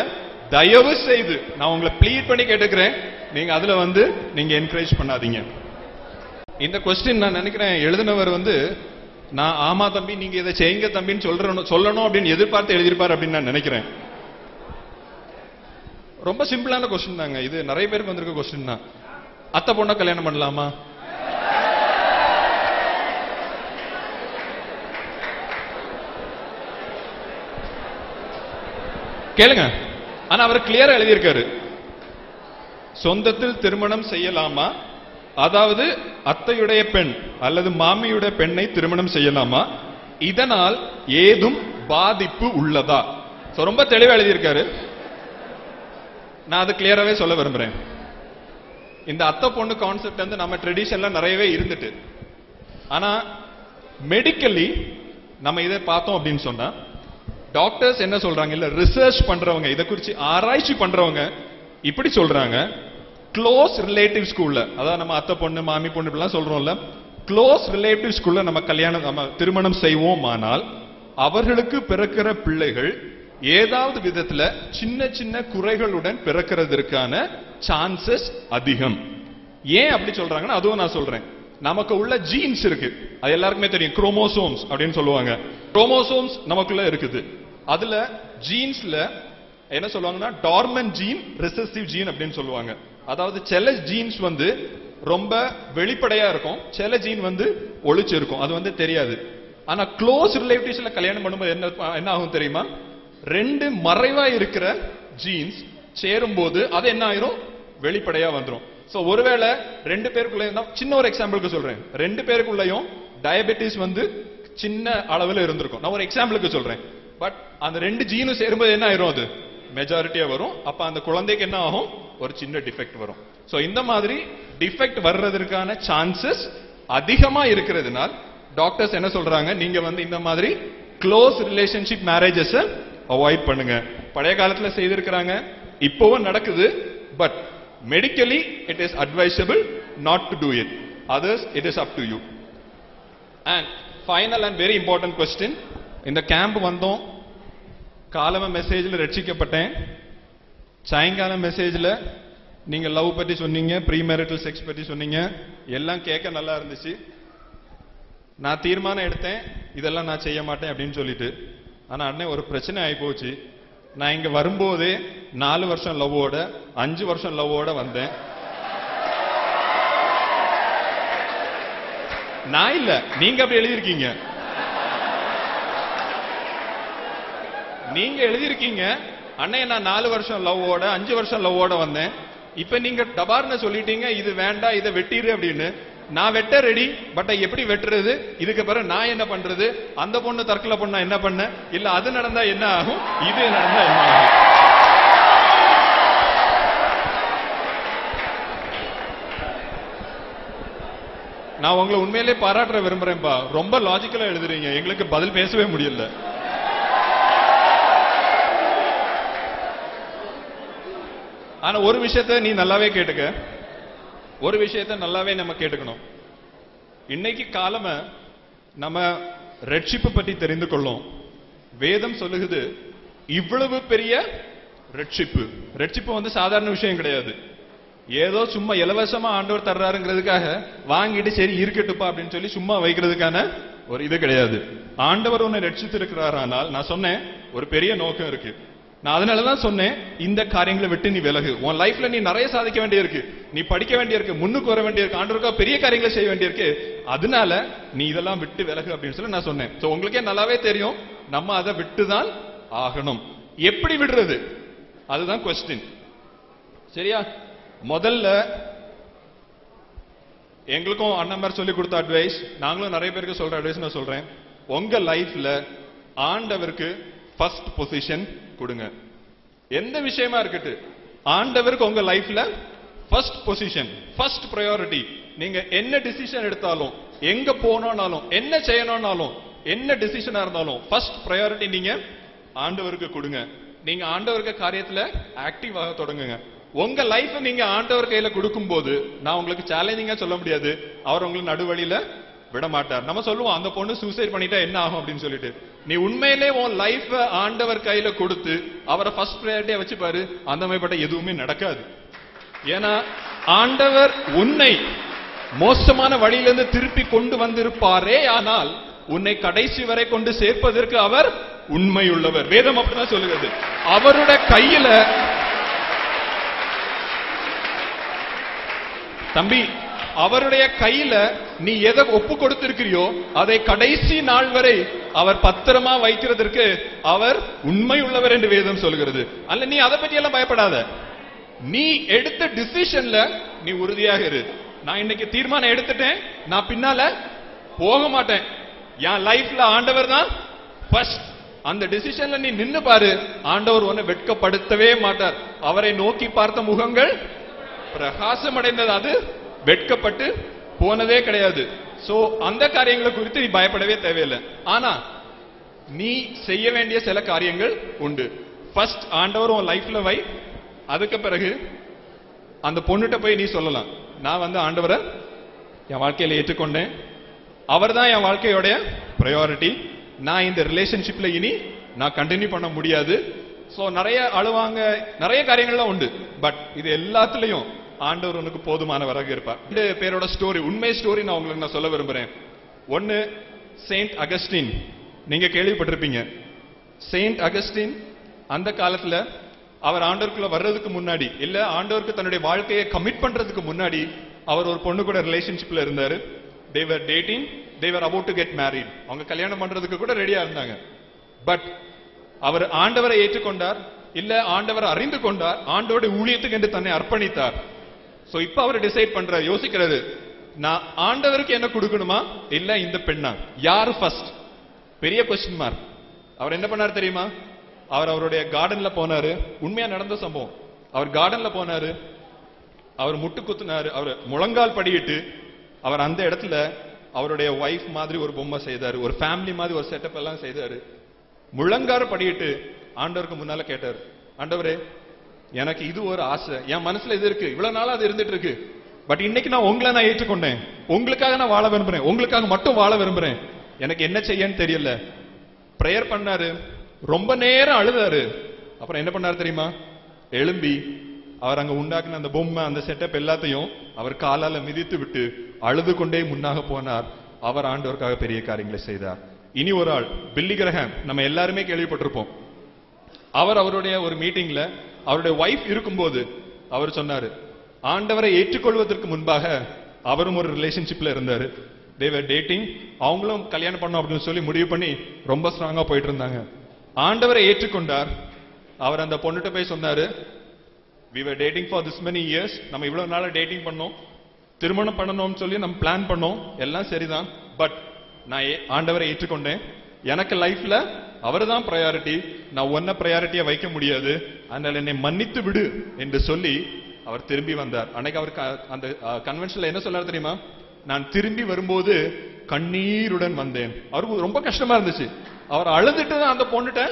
தயவு செய்து நான் உங்களை ப்ளீட் பண்ணி கேட்டுக்கிறேன், நீங்க அதுல வந்து நீங்க என்கரேஜ் பண்ணாதீங்க. இந்த கொஸ்டின் நான் நினைக்கிறேன் எழுதினவர் வந்து நான் ஆமா தம்பி நீங்க இதை செய்யுங்க தம்பின்னு சொல்லணும் அப்படின்னு எதிர்பார்த்து எழுதியிருப்பார் அப்படின்னு நான் நினைக்கிறேன். ரொம்ப சிம்பிளான கொஸ்டின் தாங்க இது. நிறைய பேருக்கு வந்திருக்க கொஸ்டின் தான். அத்தை பொண்ணை கல்யாணம் பண்ணலாமா? கேளுங்க. ஆனா அவர் கிளியரா எழுதியிருக்காரு, சொந்தத்தில் திருமணம் செய்யலாமா, அதாவது அத்தையுடைய பெண் அல்லது மாமியுடைய பெண்ணை திருமணம் செய்யலாமா, இதனால் ஏதும் பாதிப்பு உள்ளதா? ரொம்ப தெளிவா எழுதியிருக்காரு. நான் அது கிளியராவே சொல்ல விரும்புறேன். இந்த அத்தை பொண்ணு கான்செப்ட் வந்து நம்ம ட்ரெடிஷன்ல நிறையவே இருந்துட்டு, ஆனா மெடிக்கலி நம்ம இதை பார்த்தோம் அப்படின்னு சொன்னா டாக்டர்ஸ் என்ன சொல்றாங்க, இல்ல ரிசர்ச் பண்றவங்க, இதை குறித்து ஆராய்ச்சி பண்றவங்க இப்படி சொல்றாங்க, க்ளோஸ் ரிலேட்டிவ்ஸ்குள்ள, அதாவது நம்ம அத்தை பொண்ணு மாமி பொண்ணு இப்படிலாம் சொல்றோம்ல, க்ளோஸ் ரிலேட்டிவ்ஸ்குள்ள நம்ம திருமணம் செய்வோமானால் அவர்களுக்கு பிறக்கிற பிள்ளைகள் ஏதாவது விதத்துல சின்ன சின்ன குறைகளுடன் பிறக்கிறதுக்கான சான்சஸ் அதிகம். ஏன் அப்படி சொல்றாங்கன்னா அதுவும் நான் சொல்றேன். நமக்கு உள்ள ஜீன்ஸ் இருக்கு, அது எல்லாருக்குமே தெரியும், குரோமோசோம்ஸ் அப்படின்னு சொல்லுவாங்க. குரோமோசோம்ஸ் நமக்குள்ள இருக்குது. அதுல ஜீன்ஸ்ல என்ன சொல்லுவாங்கன்னா டார்மன் ஜீன், ரிசெசிவ் ஜீன் அப்படின்னு சொல்லுவாங்க. அதாவது சில ஜீன்ஸ் வந்து ரொம்ப வெளிப்படையா இருக்கும், சில ஜீன் வந்து ஒளிச்சு இருக்கும், அது வந்து தெரியாது. ஆனா க்ளோஸ் ரிலேட்டிவ்ஸ்ல கல்யாணம் பண்ணும்போது என்ன ஆகும் தெரியுமா, 2 மறைவா இருக்கிற ஜீன்ஸ் சேரும்போது அது என்ன ஆயிரும், வெளிப்படையா வந்துடும். சோ ஒருவேளை 2 பேருக்குள்ள, சின்ன ஒரு எக்ஸாம்பிளுக்கு சொல்றேன், 2 பேருக்குள்ளயும் டயபெட்டிஸ் வந்து சின்ன அளவில் இருந்திருக்கும். நான் ஒரு எக்ஸாம்பிளுக்கு சொல்றேன். பட் அந்த 2 ஜீனும் சேரும்போது என்ன ஆயிரும், அது மெஜாரிட்டியா வரும். அப்ப அந்த குழந்தைக்கு என்ன ஆகும், ஒரு சின்ன டிஃபெக்ட் வரும். சோ இந்த மாதிரி டிஃபெக்ட் வர்றதற்கான சான்சஸ் அதிகமா இருக்கிறதுனால் டாக்டர்ஸ் என்ன சொல்றாங்க, நீங்க வந்து இந்த மாதிரி க்ளோஸ் ரிலேஷன்ஷிப் மேரேஜஸ் அவாய்ட் பண்ணுங்க. பழைய காலத்துல செய்திருக்கிறாங்க, இப்பவும் நடக்குது. But medically it is advisable not to do it. Others it is up to you. And final and very important question. இந்த கேம்ப் வந்தோம், காலம மெசேஜ்ல ரட்சிக்கப்பட்டேன், சாயங்கால மெசேஜ்ல நீங்க லவ் பத்தி சொன்னீங்க, ப்ரீ மேரிட்டல் செக்ஸ் பத்தி சொன்னீங்க, எல்லாம் கேட்க நல்லா இருந்துச்சு. நான் தீர்மானம் எடுத்தேன் இதெல்லாம் நான் செய்ய மாட்டேன் அப்படின்னு சொல்லிட்டு. ஆனா அண்ணே ஒரு பிரச்சனை ஆகி போச்சு. நான் இங்க வரும்போதே 4 வருஷம் லவ்வோட 5 வருஷம் லவ்வோட வந்தேன். நான் இல்ல, நீங்க அப்படி எழுதியிருக்கீங்க. நீங்க எழுதியிருக்கீங்க அண்ணே நான் 4 வருஷம் லவ்வோட 5 வருஷம் லவ்வோட வந்தேன். இப்ப நீங்க டபார்னு சொல்லிட்டீங்க இது வேண்டாம் இதை வெட்டிடு அப்படின்னு. நான் வெட்ட ரெடி, பட் எப்படி வெட்டுறது, இதுக்கு பிறகு நான் என்ன பண்றது, அந்த பொண்ணு தற்கொலை பண்ணா என்ன பண்ண, இல்ல அது நடந்தா என்ன ஆகும், இது நடந்தா என்ன ஆகும். நான் உங்களை உண்மையிலே பாராட்ட விரும்புறேன்பா. ரொம்ப லாஜிக்கலா எழுதுறீங்க, எங்களுக்கு பதில் பேசவே முடியல. ஆனா ஒரு விஷயத்தை நீ நல்லாவே கேட்டுக்க, ஒரு விஷயத்தை நல்லாவே நம்ம கேட்டுக்கணும். இன்னைக்கு காலம நம்ம ரட்சிப்பு பற்றி தெரிந்து கொள்ளும். வேதம் சொல்லுகிறது இவ்வளவு பெரிய ரட்சிப்பு. ரட்சிப்பு வந்து சாதாரண விஷயம் கிடையாது. ஏதோ சும்மா இலவசமா ஆண்டவர் தர்றாருங்கிறதுக்காக வாங்கிட்டு சரி இருக்கட்டுப்பா அப்படின்னு சொல்லி சும்மா வைக்கிறதுக்கான ஒரு இது கிடையாது. ஆண்டவர் உன்னை ரட்சித்து இருக்கிறாரானால் நான் சொன்னேன் ஒரு பெரிய நோக்கம் இருக்கு. நான் அதனாலதான் சொன்னேன் இந்த காரியங்களை விட்டு நீ விலகு. உன் லைஃப்ல நீ நிறைய சாதிக்க வேண்டியிருக்கு, நீ படிக்க வேண்டியிருக்கு, முன்னுக்கு வர வேண்டியிருக்கு, ஆண்டவருக்கா பெரிய காரியங்களை செய்ய வேண்டியிருக்கு. அதனால நீ இதெல்லாம் விட்டு விலகு அப்படின்னு சொல்லி நான் சொன்னேன். சோ உங்களுக்கே நல்லாவே தெரியும் நம்ம அதை விட்டுதான் ஆகணும். எப்படி விடுறது அதுதான் கொஸ்டின். சரியா? முதல்ல எங்களுக்கும் அண்ணன் சொல்லி கொடுத்த அட்வைஸ், நாங்களும் நிறைய பேருக்கு சொல்ற அட்வைஸ் நான் சொல்றேன். உங்க லைஃப்ல ஆண்டவருக்கு ஃபர்ஸ்ட் பொசிஷன் கொடுங்க. எந்த விஷயமா இருக்கட்டு ஆண்டவருக்கு உங்க லைஃப்ல ஃபர்ஸ்ட் பொசிஷன், ஃபர்ஸ்ட் பிரையாரிட்டி. நீங்க என்ன டிசிஷன் எடுத்தாலும், எங்க போனோம்னாலும், என்ன செய்யணும்னாலும், என்ன டிசிஷனா இருந்தாலும் ஃபர்ஸ்ட் பிரையாரிட்டி நீங்க ஆண்டவருக்கு கொடுங்க. நீங்க ஆண்டவருக்கு காரியத்துல ஆக்டிவாக தொடங்குங்க. உங்க லைஃப் நீங்க ஆண்டவர் கையில கொடுக்கும் போது நான் உங்களுக்கு சேலஞ்சிங்கா சொல்ல முடியாது, அவர் உங்களுக்கு நடுவழியில விட மாட்டார். நம்ம சொல்லுவோம் அந்த பொண்ணு சூசைட் பண்ணிட்டா என்ன ஆகும் அப்படின்னு சொல்லிட்டு. நீ உண்மையிலே உன் லைஃப் ஆண்டவர் கையில கொடுத்து அவரை ஃபர்ஸ்ட் பிரையாரிட்டியா வச்சு பாரு, அந்த மாதிரிப்பட்ட எதுவுமே நடக்காது. ஏன்னா ஆண்டவர் உன்னை மோசமான வழியிலிருந்து திருப்பி கொண்டு வந்திருப்பாரே, ஆனால் உன்னை கடைசி வரை கொண்டு சேர்ப்பதற்கு அவர் உண்மையுள்ளவர். வேதம் அப்படிதான் சொல்லுகிறது. அவருடைய கையில தம்பி, அவருடைய கையில நீ எதை ஒப்பு கொடுத்திருக்கிறியோ அதை கடைசி நாள் வரை அவர் பத்திரமா வைக்கிறதற்கு அவர் உண்மை உள்ளவர் என்று வேதம் சொல்கிறது. அல்ல, நீ அதை பற்றி எல்லாம் பயப்படாத. நீ எடுத்த டிசிஷன்ல நீ உறுதியாக இரு. நான் இன்னைக்கு தீர்மானம் எடுத்துட்டேன், நான் பின்னால போக மாட்டேன், என் லைஃப்ல ஆண்டவர் தான் ஃபர்ஸ்ட். அந்த டிசிஷன்ல நீ நின்னு பாரு, ஆண்டவர் உன்னை வெட்கப்படுத்தவே மாட்டார். அவரை நோக்கி பார்த்த முகங்கள் பிரகாசம் அடைந்தது, அது வெட்கப்பட்டு போனதே கிடையாது. சோ அந்த காரியங்களை குறித்து நீ பயப்படவே தேவையில்லை. ஆனா நீ செய்ய வேண்டிய சில காரியங்கள் உண்டு. ஃபர்ஸ்ட் ஆண்டவர் உன் லைஃப்ல வை. அதுக்கு பிறகு அந்த பொண்ணுகிட்ட போய் நீ சொல்லலாம், நான் வந்து ஆண்டவரை என் வாழ்க்கையில ஏற்றுக்கொண்டேன், அவர் தான் என் வாழ்க்கையோட பிரையாரிட்டி, நான் இந்த ரிலேஷன்ஷிப்ல இனி நான் கண்டினியூ பண்ண முடியாது. சோ நிறைய அழுவாங்க, நிறைய காரியங்கள்லாம் உண்டு. பட் இது எல்லாத்துலயும் ஆண்டவர் உனக்கு போதுமானவராக இருப்பார். 2 பேரோட ஸ்டோரி, உண்மை ஸ்டோரி நான் உங்களுக்கு நான் சொல்ல விரும்புறேன். ஒன்னு செயின்ட் அகஸ்டின், நீங்க கேள்விப்பட்டிருப்பீங்க. செயின்ட் அகஸ்டின் அந்த காலத்துல அவர் ஆண்டவருக்குள்ள வர்றதுக்கு முன்னாடி, இல்ல ஆண்டவருக்கு தன்னுடைய வாழ்க்கையை கமிட் பண்றதுக்கு முன்னாடி அவர் ஒரு பொண்ணு கூட ரிலேஷன்ஷிப்ல இருந்தாரு. they were dating, they were about to get married. அவங்க கல்யாணம் பண்றதுக்கு கூட ரெடியா இருந்தாங்க. பட் அவர் ஆண்டவரை ஏற்றுக்கொண்டார், இல்ல ஆண்டவரை அறிந்து கொண்டார், ஆண்டவருடைய ஊழியத்துக்கு என்று தன்னை அர்ப்பணித்தார். சோ இப்ப அவர் டிசைட் பண்றார், யோசிக்கிறாரு, நான் ஆண்டவருக்கு என்ன கொடுக்கணுமா இல்ல இந்த பெண்ணா, யாரு ஃபர்ஸ்ட்? பெரிய கொஸ்டின் மார்க். அவர் என்ன பண்ணார் தெரியுமா? அவர் அவருடைய கார்டன்ல போனாரு. உண்மையா நடந்த சம்பவம். அவர் கார்டன்ல போனாரு, அவர் முட்டு குத்துனாரு, அவர் முழங்கால் படியிட்டு அவர் அந்த இடத்துல அவருடைய வைஃப் மாதிரி ஒரு பொம்மை செய்தாரு, ஒரு ஃபேமிலி மாதிரி ஒரு செட்டப் எல்லாம் செய்தாரு. முழங்கார படியிட்டு ஆண்டவருக்கு முன்னால கேட்டார், ஆண்டவரே எனக்கு இது ஒரு ஆசை, என் மனசுல இது இருக்கு, இவ்வளவு நாளா அது இருந்துட்டு இருக்கு, பட் இன்னைக்கு நான் உங்களை நான் ஏற்றுக்கொண்டேன், உங்களுக்காக நான் வாழ விரும்புறேன், உங்களுக்காக மட்டும் வாழ விரும்புறேன், எனக்கு என்ன செய்யன்னு தெரியல. பிரேயர் பண்ணாரு, ரொம்ப நேரம் அழுதாரு. அப்புறம் என்ன பண்ணாரு தெரியுமா? எழும்பி அவர் அங்க உண்டாக்குன அந்த பொம்மை, அந்த செட்டப் எல்லாத்தையும் அவர் காலால மிதித்து விட்டு அழுது கொண்டே முன்னாக போனார். அவர் ஆண்டவருக்காக பெரிய காரியங்களை செய்தார். இனி ஒரு ஆள், பில்லி கிரஹாம், நம்ம எல்லாருமே கேள்விப்பட்டிருப்போம். அவர் அவருடைய ஒரு மீட்டிங்ல அவருடைய வைஃப் இருக்கும்போது அவர் சொன்னாரு, ஆண்டவரை ஏற்றுக்கொள்வதற்கு முன்பாக அவரும் ஒரு ரிலேஷன்ஷிப்ல இருந்தாரு. they were dating, அவங்களும் கல்யாணம் பண்ணோம் அப்படின்னு சொல்லி முடிவு பண்ணி ரொம்ப ஸ்ட்ராங்கா போயிட்டு இருந்தாங்க. ஆண்டவரை ஏற்றுக்கொண்டார். அவர் அந்த பொண்ணுகிட்ட போய் சொன்னாரு, we were dating for this many years, நம்ம இவ்வளவு நாளா டேட்டிங் பண்ணோம், திருமணம் பண்ணணும்னு சொல்லி நம்ம பிளான் பண்ணோம், எல்லாம் சரிதான், பட் நான் ஆண்டவரை ஏற்றுக்கொண்டேன், எனக்கு லைஃப்ல அவர்தான் பிரையாரிட்டி, நான் ஒன்ன பிரையாரிட்டியா வைக்க முடியாது, அதனால என்னை மன்னித்து விடு என்று சொல்லி அவர் திரும்பி வந்தார். அன்னைக்கு அவர் அந்த கன்வென்ஷன்ல என்ன சொல்லாரு தெரியுமா? நான் திரும்பி வரும்போது கண்ணீருடன் வந்தேன். அவருக்கு ரொம்ப கஷ்டமா இருந்துச்சு. அவர் அழுதுட்டு தான் அந்த பொண்ணுட்ட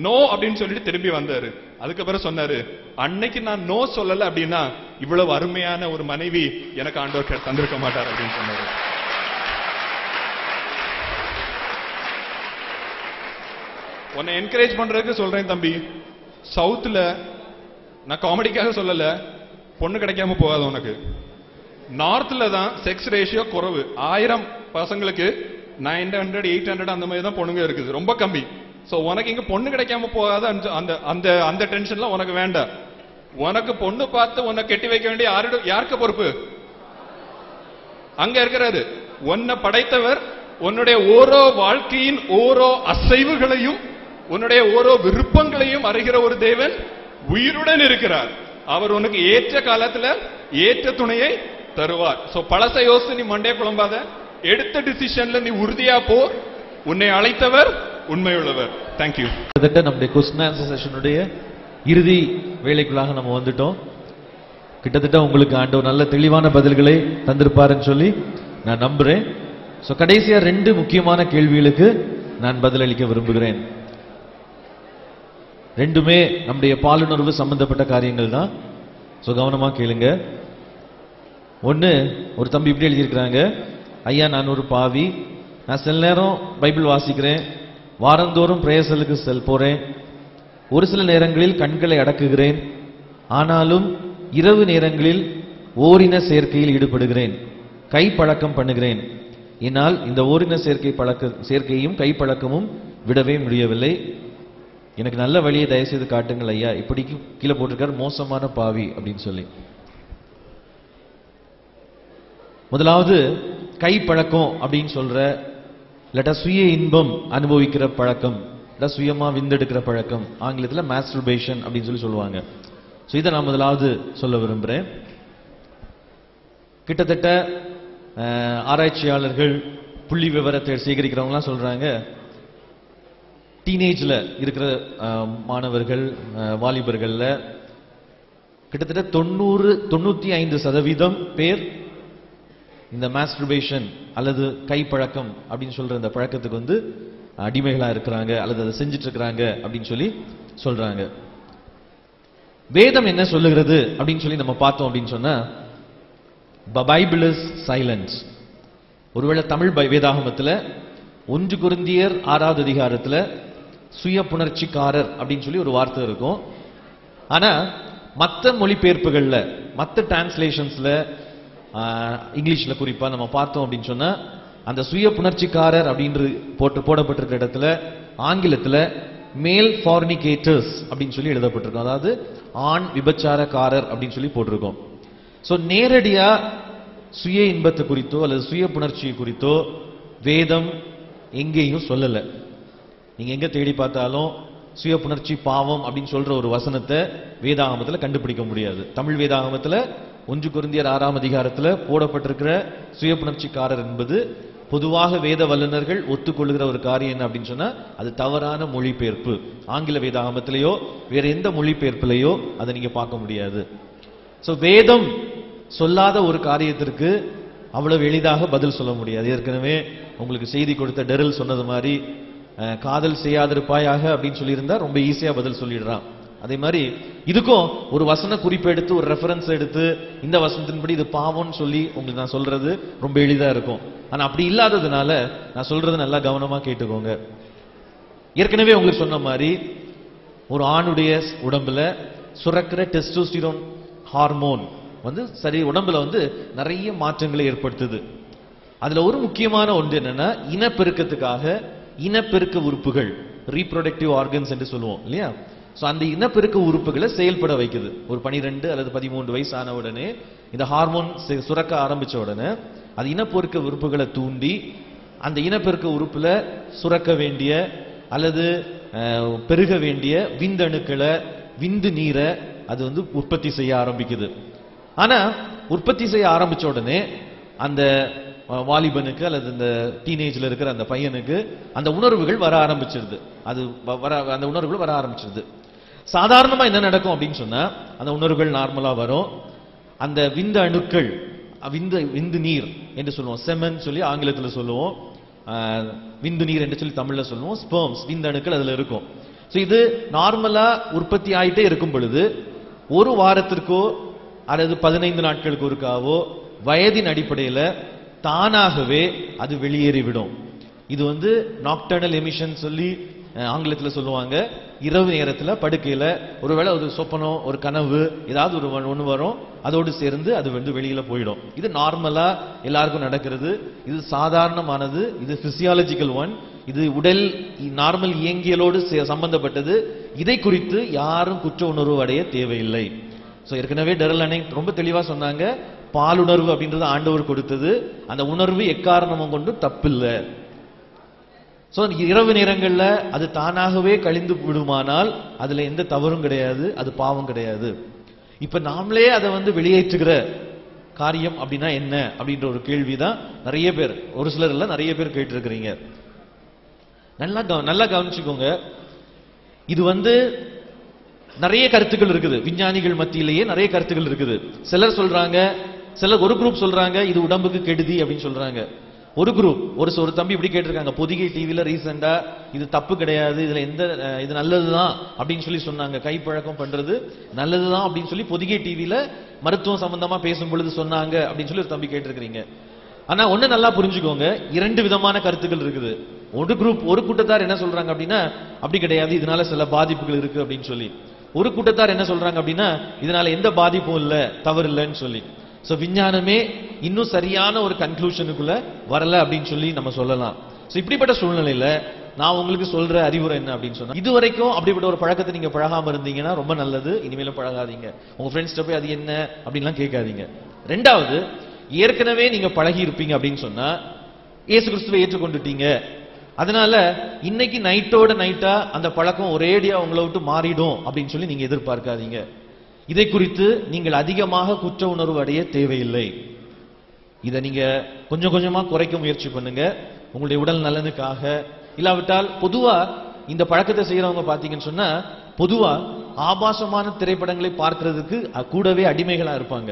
நோ அப்படின்னு சொல்லிட்டு திரும்பி வந்தாரு. அதுக்கப்புறம் சொன்னாரு, அன்னைக்கு நான் நோ சொல்லல அப்படின்னா இவ்வளவு அருமையான ஒரு மனைவி எனக்கு ஆண்டவர் தந்திருக்க மாட்டார் அப்படின்னு சொன்னாரு. உன்னை என்கரேஜ் பண்றதுக்கு சொல்றேன் தம்பி. சவுத்துல நான் காமெடிக்காக சொல்லல, பொண்ணு கிடைக்காம போகாது உனக்கு. நார்த்ல தான் செக்ஸ் ரேஷியோ குறைவு. 1000 பசங்களுக்கு 900 800 அந்த மாதிரி தான் பொண்ணுங்க இருக்குது, ரொம்ப கம்மி. சோ உனக்கு இங்க பொண்ணு கிடைக்காம போகாத அந்த அந்த அந்த டென்ஷன்லாம் உனக்கு வேண்டாம். உனக்கு பொண்ணு பார்த்து உன்னை கெட்டி வைக்க வேண்டிய யாருக்கு பொறுப்பு? அங்க இருக்கிறாரு. உன்னை படைத்தவர் உன்னுடைய ஓரோ வாழ்க்கையின் ஓரோ அசைவுகளையும் உன்னுடைய ஓரோ விருப்பங்களையும் அறிகிற ஒரு தேவன் உயிருடன் இருக்கிறார். அவர் உனக்கு ஏற்ற காலத்துல ஏற்ற துணையை தருவார். சோ பழச யோசிச்சு நீ மண்டே குழம்பாத. எடுத்த டிசிஷன்ல நீ உறுதியா போ. உன்னை அழைத்தவர் உண்மையுள்ளவர். தேங்க்யூ. கிட்டத்தட்ட நம்முடைய கொஸ்டின் ஆன்சர் செஷனுடைய இறுதி வேலைக்குள்ளாக நம்ம வந்துட்டோம். கிட்டத்தட்ட உங்களுக்கு ஆண்டவர் நல்ல தெளிவான பதில்களை தந்திருப்பாருன்னு சொல்லி நான் நம்புறேன். சோ கடைசியா 2 முக்கியமான கேள்விகளுக்கு நான் பதிலளிக்க விரும்புகிறேன். ரெண்டுமே நம்முடைய பாலுணர்வு சம்பந்தப்பட்ட காரியங்கள் தான். சோ கவனமா கேளுங்க. ஒன்னு, ஒரு தம்பி இப்படி எழுதியிருக்கிறாங்க, ஐயா நான் ஒரு பாவி, நான் சில நேரம் பைபிள் வாசிக்கிறேன், வாரந்தோறும் பிரேயர்களுக்கு போறேன், ஒரு சில நேரங்களில் கண்களை அடக்குகிறேன், ஆனாலும் இரவு நேரங்களில் ஓரின சேர்க்கையில் ஈடுபடுகிறேன், கை பழக்கம் பண்ணுகிறேன். என்னால் இந்த ஓரின சேர்க்கையும் கை பழக்கமும் விடவே முடியவில்லை. எனக்கு நல்ல வழியை தயவுசெய்து காட்டுங்கள் ஐயா. இப்படிக்கு கீழே போட்டிருக்கார் மோசமான பாவி அப்படின்னு சொல்லி. முதலாவது கை பழக்கம் அப்படின்னு சொல்ற இல்லாட்டா சுய இன்பம் அனுபவிக்கிற பழக்கம், இல்ல சுயமா விந்தெடுக்கிற பழக்கம், ஆங்கிலத்தில் மாஸ்டர்பேஷன் அப்படின்னு சொல்லி சொல்லுவாங்க. ஸோ இதை நான் முதலாவது சொல்ல விரும்புகிறேன். கிட்டத்தட்ட ஆராய்ச்சியாளர்கள் புள்ளி விவரத்தை சேகரிக்கிறவங்களாம் சொல்றாங்க, டீனேஜ்ல இருக்கிற மாணவர்கள் வாலிபர்கள்ல கிட்டத்தட்ட 95% பேர் இந்த மாஸ்டர்பேஷன் அல்லது கை பழக்கம் அப்படின்னு சொல்ற இந்த பழக்கத்துக்கு வந்து அடிமைகளா இருக்கிறாங்க அல்லது அதை செஞ்சுட்டு இருக்கிறாங்க அப்படின்னு சொல்லி சொல்றாங்க. வேதம் என்ன சொல்லுகிறது அப்படின்னு சொல்லி நம்ம பார்த்தோம் அப்படின்னு சொன்னா, பைபிள் இஸ் சைலன்ஸ். ஒருவேளை தமிழ் வேதாகமத்துல 1 கொரிந்தியர் 6வது அதிகாரத்துல சுய புணர்ச்சிக்காரர் அப்படின்னு சொல்லி ஒரு வார்த்தை இருக்கும். ஆனா மற்ற மொழிபெயர்ப்புகள்ல, மற்ற டிரான்ஸ்லேஷன்ஸ்ல, இங்கிலீஷ்ல குறிப்பா நம்ம பார்த்தோம் அப்படின்னு சொன்னா, அந்த சுய புணர்ச்சிக்காரர் அப்படின்னு போடப்பட்டிருக்கிற இடத்துல ஆங்கிலத்துல மேல் ஃபார்னிகேட்டர்ஸ் அப்படின்னு சொல்லி எழுதப்பட்டிருக்கும். அதாவது ஆண் விபச்சாரக்காரர் அப்படின்னு சொல்லி போட்டிருக்கோம். சோ நேரடியா சுய இன்பத்தை குறித்தோ அல்லது சுய புணர்ச்சியை குறித்தோ வேதம் எங்கேயும் சொல்லல. நீங்க எங்க தேடி பார்த்தாலும் சுய புணர்ச்சி பாவம் அப்படின்னு சொல்ற ஒரு வசனத்தை வேதாகமத்துல கண்டுபிடிக்க முடியாது. தமிழ் வேதாகமத்துல 1 கொரிந்தியர் 6ஆம் அதிகாரத்துல போடப்பட்டிருக்கிற சுய புணர்ச்சிக்காரர் என்பது பொதுவாக வேத வல்லுநர்கள் ஒத்துக்கொள்ளுகிற ஒரு காரியம் என்ன அப்படின்னு சொன்னா, அது தவறான மொழிபெயர்ப்பு. ஆங்கில வேதாகமத்திலேயோ வேற எந்த மொழிபெயர்ப்புலையோ அதை நீங்க பார்க்க முடியாது. சோ வேதம் சொல்லாத ஒரு காரியத்திற்கு அவ்வளவு எளிதாக பதில் சொல்ல முடியாது. ஏற்கனவே உங்களுக்கு செய்தி கொடுத்த டெரில் சொன்னது மாதிரி, காதல் செய்யாதிருப்பாயாக அப்படின்னு சொல்லியிருந்தா ரொம்ப ஈஸியா பதில் சொல்லிடுறான். அதே மாதிரி இதுக்கும் ஒரு வசன குறிப்பு எடுத்து ஒரு ரெஃபரன்ஸ் எடுத்து இந்த வசனத்தின்படி இது பாவம்னு சொல்லி உங்களுக்கு நான் சொல்றது ரொம்ப எளிதா இருக்கும். ஆனா அப்படி இல்லாததுனால நான் சொல்றது நல்லா கவனமா கேட்டுக்கோங்க. ஏற்கனவே உங்களுக்கு சொன்ன மாதிரி ஒரு ஆணுடைய உடம்புல சுரக்கிற டெஸ்டோஸ்டிரோன் ஹார்மோன் வந்து சரி உடம்புல வந்து நிறைய மாற்றங்களை ஏற்படுத்துது. அதுல ஒரு முக்கியமான ஒன்று என்னன்னா, இனப்பெருக்கத்துக்காக இனப்பெருக்க உறுப்புகள், ரீப்ரொடக்டிவ் ஆர்கன்ஸ் என்று சொல்லுவோம் இல்லையா. சோ அந்த இனப்பெருக்க உறுப்புகளை செயல்பட வைக்குது. ஒரு 12 அல்லது 13 வயசு ஆன உடனே இந்த ஹார்மோன் சுரக்க ஆரம்பிச்ச உடனே அது இனப்பெருக்க உறுப்புகளை தூண்டி அந்த இனப்பெருக்க உறுப்புல சுரக்க வேண்டிய அல்லது பெருக வேண்டிய விந்தணுக்களை, விந்து நீரை அது வந்து உற்பத்தி செய்ய ஆரம்பிக்குது. ஆனா உற்பத்தி செய்ய ஆரம்பிச்ச உடனே அந்த வாலிபனுக்கு அல்லது இந்த டீனேஜ்ல இருக்கிற அந்த பையனுக்கு அந்த உணர்வுகள் வர ஆரம்பிச்சிருது. அந்த உணர்வுகள் வர ஆரம்பிச்சிருது. சாதாரணமா என்ன நடக்கும் அப்படின்னு சொன்னா, அந்த உணர்வுகள் நார்மலா வரும். அந்த விந்த அணுக்கள் விந்து நீர் என்று சொல்லுவோம். செமன் சொல்லி ஆங்கிலத்துல சொல்லுவோம், விந்து நீர் என்று சொல்லி தமிழ்ல சொல்லுவோம். ஸ்பெர்ம்ஸ், விந்தணுக்கள் அதுல இருக்கும். சோ இது நார்மலா உற்பத்தி ஆயிட்டே இருக்கும் பொழுது ஒரு வாரத்திற்கோ அல்லது 15 நாட்களுக்கு ஒருக்காவோ வயதின் அடிப்படையில தானாகவே அது வெளியேறிவிடும். இது நாக்டர்னல் எமிஷன் சொல்லி ஆங்கிலத்துல சொல்லுவாங்க. இரவு நேரத்துல படுக்கையில ஒருவேளை ஒரு சொப்பனம், ஒரு கனவு, ஏதாவது ஒரு ஒண்ணு வரும், அதோடு சேர்ந்து அது வெளியில போயிடும். இது நார்மலா எல்லாருக்கும் நடக்கிறது. இது சாதாரணமானது. இது பிசியாலஜிக்கல் ஒன். இது உடல் நார்மல் இயங்கியலோடு சம்பந்தப்பட்டது. இதை குறித்து யாரும் குற்ற உணர்வு அடைய தேவையில்லை. சோ ஏற்கனவே டெரல் அண்ணே ரொம்ப தெளிவா சொன்னாங்க, பாலுணர்வு அப்படின்றது ஆண்டவர் கொடுத்தது. அந்த உணர்வு எக்காரணமும் கொண்டு தப்பில்லை. சோ இரவு நேரங்கள்ல அது தானாகவே கழிந்து விடுமானால் அதுல எந்த தவறும் கிடையாது, அது பாவம் கிடையாது. இப்ப நாமளே அதை வெளியேற்றுகிற காரியம் அப்படின்னா என்ன அப்படின்ற ஒரு கேள்விதான் நிறைய பேர், ஒரு சிலர் இல்ல நிறைய பேர் கேட்டு இருக்கிறீங்க. நல்லா கவனிச்சுக்கோங்க. இது நிறைய கருத்துக்கள் இருக்குது, விஞ்ஞானிகள் மத்தியிலேயே நிறைய கருத்துக்கள் இருக்குது. சிலர் சொல்றாங்க, சிலர் ஒரு குரூப் சொல்றாங்க இது உடம்புக்கு கெடுதி அப்படின்னு சொல்றாங்க. ஒரு குரூப், ஒரு தம்பி இப்படி கேட்டிருக்காங்க, பொதிகை டிவில ரீசெண்டா இது தப்பு கிடையாது, இதுல இது நல்லதுதான் அப்படின்னு சொல்லி சொன்னாங்க. கைப்பழக்கம் பண்றது நல்லதுதான் அப்படின்னு சொல்லி பொதிகை டிவில மருத்துவம் சம்பந்தமா பேசும் பொழுது சொன்னாங்க அப்படின்னு சொல்லி ஒரு தம்பி கேட்டிருக்கிறீங்க. ஆனா ஒண்ணு நல்லா புரிஞ்சுக்கோங்க, 2 விதமான கருத்துக்கள் இருக்குது. ஒரு குரூப், ஒரு கூட்டத்தார் என்ன சொல்றாங்க அப்படின்னா அப்படி கிடையாது, இதனால சில பாதிப்புகள் இருக்கு அப்படின்னு சொல்லி. ஒரு கூட்டத்தார் என்ன சொல்றாங்க அப்படின்னா இதனால எந்த பாதிப்பும் இல்ல, தவறு இல்லைன்னு சொல்லி. சோ விஞ்ஞானமே இன்னும் சரியான ஒரு கன்க்ளூஷனுக்குள்ள வரல அப்படின்னு சொல்லி நம்ம சொல்லலாம். சோ இப்படிப்பட்ட சூழ்நிலையில நான் உங்களுக்கு சொல்ற அறிவுரை என்ன அப்படின்னு சொன்னா, இதுவரைக்கும் அப்படிப்பட்ட ஒரு பழக்கத்தை நீங்க பழகாம இருந்தீங்கன்னா ரொம்ப நல்லது. இனிமேலும் பழகாதீங்க. உங்க ஃப்ரெண்ட்ஸ்ட போய் அது என்ன அப்படின்லாம் கேட்காதீங்க. ரெண்டாவது, ஏற்கனவே நீங்க பழகி இருப்பீங்க அப்படின்னு சொன்னா இயேசு கிறிஸ்துவை ஏற்றுக்கொண்டுட்டீங்க, அதனால இன்னைக்கு நைட்டோட நைட்டா அந்த பழக்கம் ஒரேடியா உங்களை விட்டு மாறிடும் அப்படின்னு சொல்லி நீங்க எதிர்பார்க்காதீங்க. இதை குறித்து நீங்கள் அதிகமாக குற்ற உணர்வு அடைய தேவையில்லை. இதை நீங்க கொஞ்சம் கொஞ்சமா குறைக்க முயற்சி பண்ணுங்க, உங்களுடைய உடல் நலனுக்காக. இல்லாவிட்டால் பொதுவா இந்த பழக்கத்தை செய்யறவங்க பாத்தீங்கன்னு சொன்னா பொதுவா ஆபாசமான திரைப்படங்களை பார்க்கிறதுக்கு கூடவே அடிமைகளா இருப்பாங்க,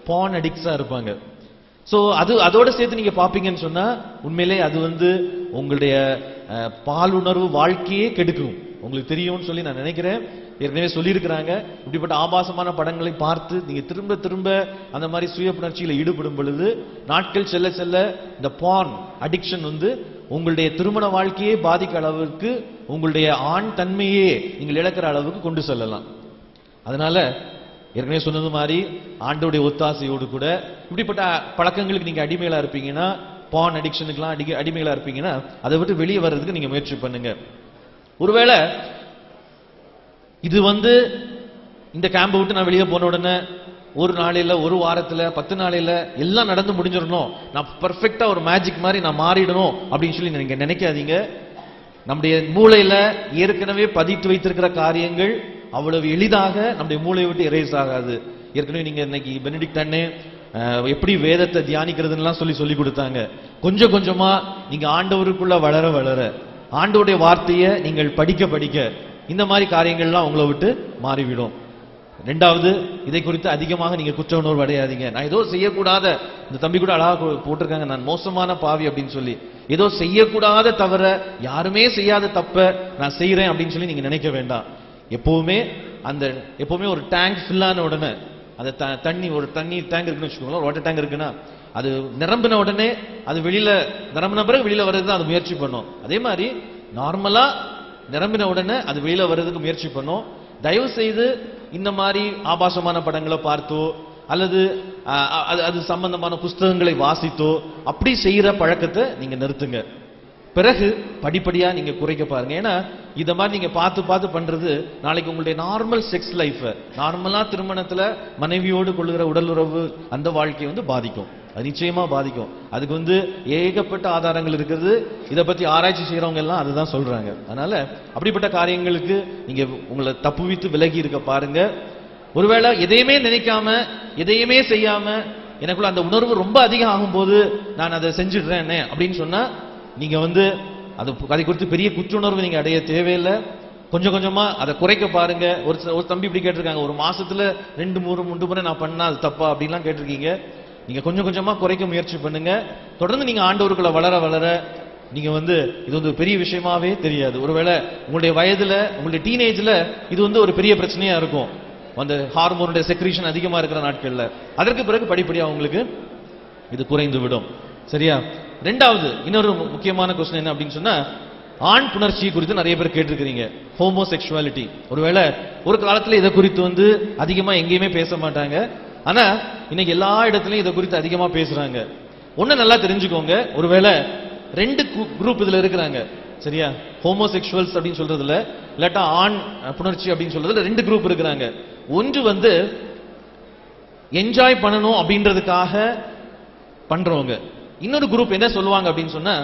பான் அடிக்ட்ஸா இருப்பாங்க. சோ அதோட சேர்த்து நீங்க பாப்பீங்கன்னு சொன்னா உண்மையிலே அது உங்களுடைய பாலுணர்வு வாழ்க்கையே கெடுக்கும். உங்களுக்கு தெரியும்னு சொல்லி நான் நினைக்கிறேன். ஏற்கனவே சொல்லியிருக்கிறாங்க, இப்படிப்பட்ட ஆபாசமான படங்களை பார்த்து நீங்க திரும்ப திரும்ப அந்த மாதிரி சுய புணர்ச்சியில ஈடுபடும் பொழுது நாட்கள் செல்ல செல்ல இந்த பான் அடிக்ஷன் உங்களுடைய திருமண வாழ்க்கையே பாதிக்க அளவுக்கு, உங்களுடைய ஆண் தன்மையே நீங்கள் இழக்கிற அளவுக்கு கொண்டு செல்லலாம். அதனால ஏற்கனவே சொன்னது மாதிரி ஆண்டோடைய ஒத்தாசையோடு கூட இப்படிப்பட்ட பழக்கங்களுக்கு நீங்க அடிமைகளா இருப்பீங்கன்னா, பான் அடிக்ஷனுக்குலாம் அடிமைகளா இருப்பீங்கன்னா அதை விட்டு வெளியே வர்றதுக்கு நீங்க முயற்சி பண்ணுங்க. ஒருவேளை இது இந்த கேம்பை விட்டு நான் வெளியே போன உடனே ஒரு நாளையில, ஒரு வாரத்துல, 10 நாளையில எல்லாம் நடந்து முடிஞ்சிடணும், நான் பெர்ஃபெக்ட்டா ஒரு மேஜிக் மாதிரி நான் மாறிடணும் அப்படின்னு சொல்லி நீங்க நினைக்காதீங்க. நம்முடைய மூளையில ஏற்கனவே பதித்து வைத்திருக்கிற காரியங்கள் அவ்வளவு எளிதாக நம்முடைய மூளையை விட்டு எரேஸ் ஆகாது. ஏற்கனவே நீங்க இன்னைக்கு பெனடிக்ட் அண்ணே எப்படி வேதத்தை தியானிக்கிறதுன்னு சொல்லி கொடுத்தாங்க. கொஞ்சம் கொஞ்சமா நீங்க ஆண்டவருக்குள்ள வளர வளர, ஆண்டவருடைய வார்த்தையை நீங்கள் படிக்க படிக்க இந்த மாதிரி காரியங்கள்லாம் உங்களை விட்டு மாறிவிடும். ரெண்டாவது, இதை குறித்து அதிகமாக நீங்க குற்ற உணர்வு அடையாதீங்க. நான் ஏதோ செய்யக்கூடாத, இந்த தம்பி கூட அழகா போட்டிருக்காங்க, நான் மோசமான பாவி அப்படின்னு சொல்லி, ஏதோ செய்யக்கூடாத தவிர யாருமே செய்யாத தப்ப நான் செய்யறேன் அப்படின்னு சொல்லி நீங்க நினைக்க வேண்டாம். எப்பவுமே ஒரு டேங்க் ஃபில்லான உடனே, அந்த தண்ணி, ஒரு தண்ணீர் டேங்க் இருக்குன்னு வச்சுக்கோங்களேன், ஒரு வாட்டர் டேங்க் இருக்குன்னா அது நிரம்பின உடனே அது நிரம்பின பிறகு வெளியில வர்றது தான் அது முயற்சி பண்ணும். அதே மாதிரி நார்மலா நிரம்பின உடனே அது வெளியில வர்றதுக்கு முயற்சி பண்ணும். தயவு செய்து இந்த மாதிரி ஆபாசமான படங்களை பார்த்தோ அல்லது அது சம்பந்தமான புஸ்தகங்களை வாசித்தோ அப்படி செய்யற பழக்கத்தை நீங்க நிறுத்துங்க. பிறகு படிப்படியா நீங்க குறைக்க பாருங்க. ஏன்னா இத மாதிரி நீங்க பார்த்து பண்றது நாளைக்கு உங்களுடைய நார்மல் செக்ஸ் லைஃப், நார்மலா திருமணத்துல மனைவியோடு கொள்ளுகிற உடல் உறவு அந்த வாழ்க்கையை பாதிக்கும். அது நிச்சயமா பாதிக்கும். அதுக்கு ஏகப்பட்ட ஆதாரங்கள் இருக்கிறது. இதை பத்தி ஆராய்ச்சி செய்யறவங்க எல்லாம் அதுதான் சொல்றாங்க. அதனால அப்படிப்பட்ட காரியங்களுக்கு நீங்க உங்களை தப்புவித்து விலகி இருக்க பாருங்க. ஒருவேளை எதையுமே நினைக்காம எதையுமே செய்யாம எனக்குள்ள அந்த உணர்வு ரொம்ப அதிகம் ஆகும்போது நான் அதை செஞ்சிடுறேன் அப்படின்னு சொன்னா நீங்க அதை குறித்து பெரிய குற்றுணர்வு நீங்க அடைய தேவையில்லை. கொஞ்சம் கொஞ்சமா அதை குறைக்க பாருங்க. ஒரு தம்பி இப்படி கேட்டிருக்காங்க, ஒரு மாசத்துல 2-3 முறை நான் பண்ணா அது தப்பா அப்படின்லாம் கேட்டிருக்கீங்க. நீங்க கொஞ்சம் கொஞ்சமா குறைக்க முயற்சி பண்ணுங்க. தொடர்ந்து நீங்க ஆண்டவருக்குள்ள வளர வளர நீங்க இது வந்து பெரிய விஷயமாவே தெரியாது. ஒருவேளை உங்களுடைய வயதுல, உங்களுடைய டீனேஜ்ல இது ஒரு பெரிய பிரச்சனையா இருக்கும். அந்த ஹார்மோனுடைய செக்ரீஷன் அதிகமா இருக்கிற நாட்கள்ல. அதற்கு பிறகு படிப்படியா உங்களுக்கு இது குறைந்து விடும். சரியா? ரெண்டாவது இன்னொரு முக்கியமான கொஸ்டின் என்ன அப்படின்னு சொன்னா, ஆண் புணர்ச்சி குறித்து நிறைய பேர் கேட்டிருக்கிறீங்க. ஹோமோசெக்சுவாலிட்டி. ஒருவேளை ஒரு காலத்துல இதை குறித்து அதிகமா எங்கேயுமே பேச மாட்டாங்க. ஆனா இன்னைக்கு எல்லா இடத்துலயும் இதை குறித்து அதிகமா பேசுறாங்க. ஒண்ணு நல்லா தெரிஞ்சுக்கோங்க, ஒருவேளை ரெண்டு குரூப் இதுல இருக்கிறாங்க. சரியா? ஹோமோசெக்சுவல்ஸ் அப்படின்னு சொல்றதுல, இல்லாட்டா ஆண் புணர்ச்சி அப்படின்னு சொல்றதுல ரெண்டு குரூப் இருக்கிறாங்க. ஒன்று என்ஜாய் பண்ணணும் அப்படின்றதுக்காக பண்றவங்க. இன்னொரு குரூப் என்ன சொல்லுவாங்க அப்படின்னு சொன்னா,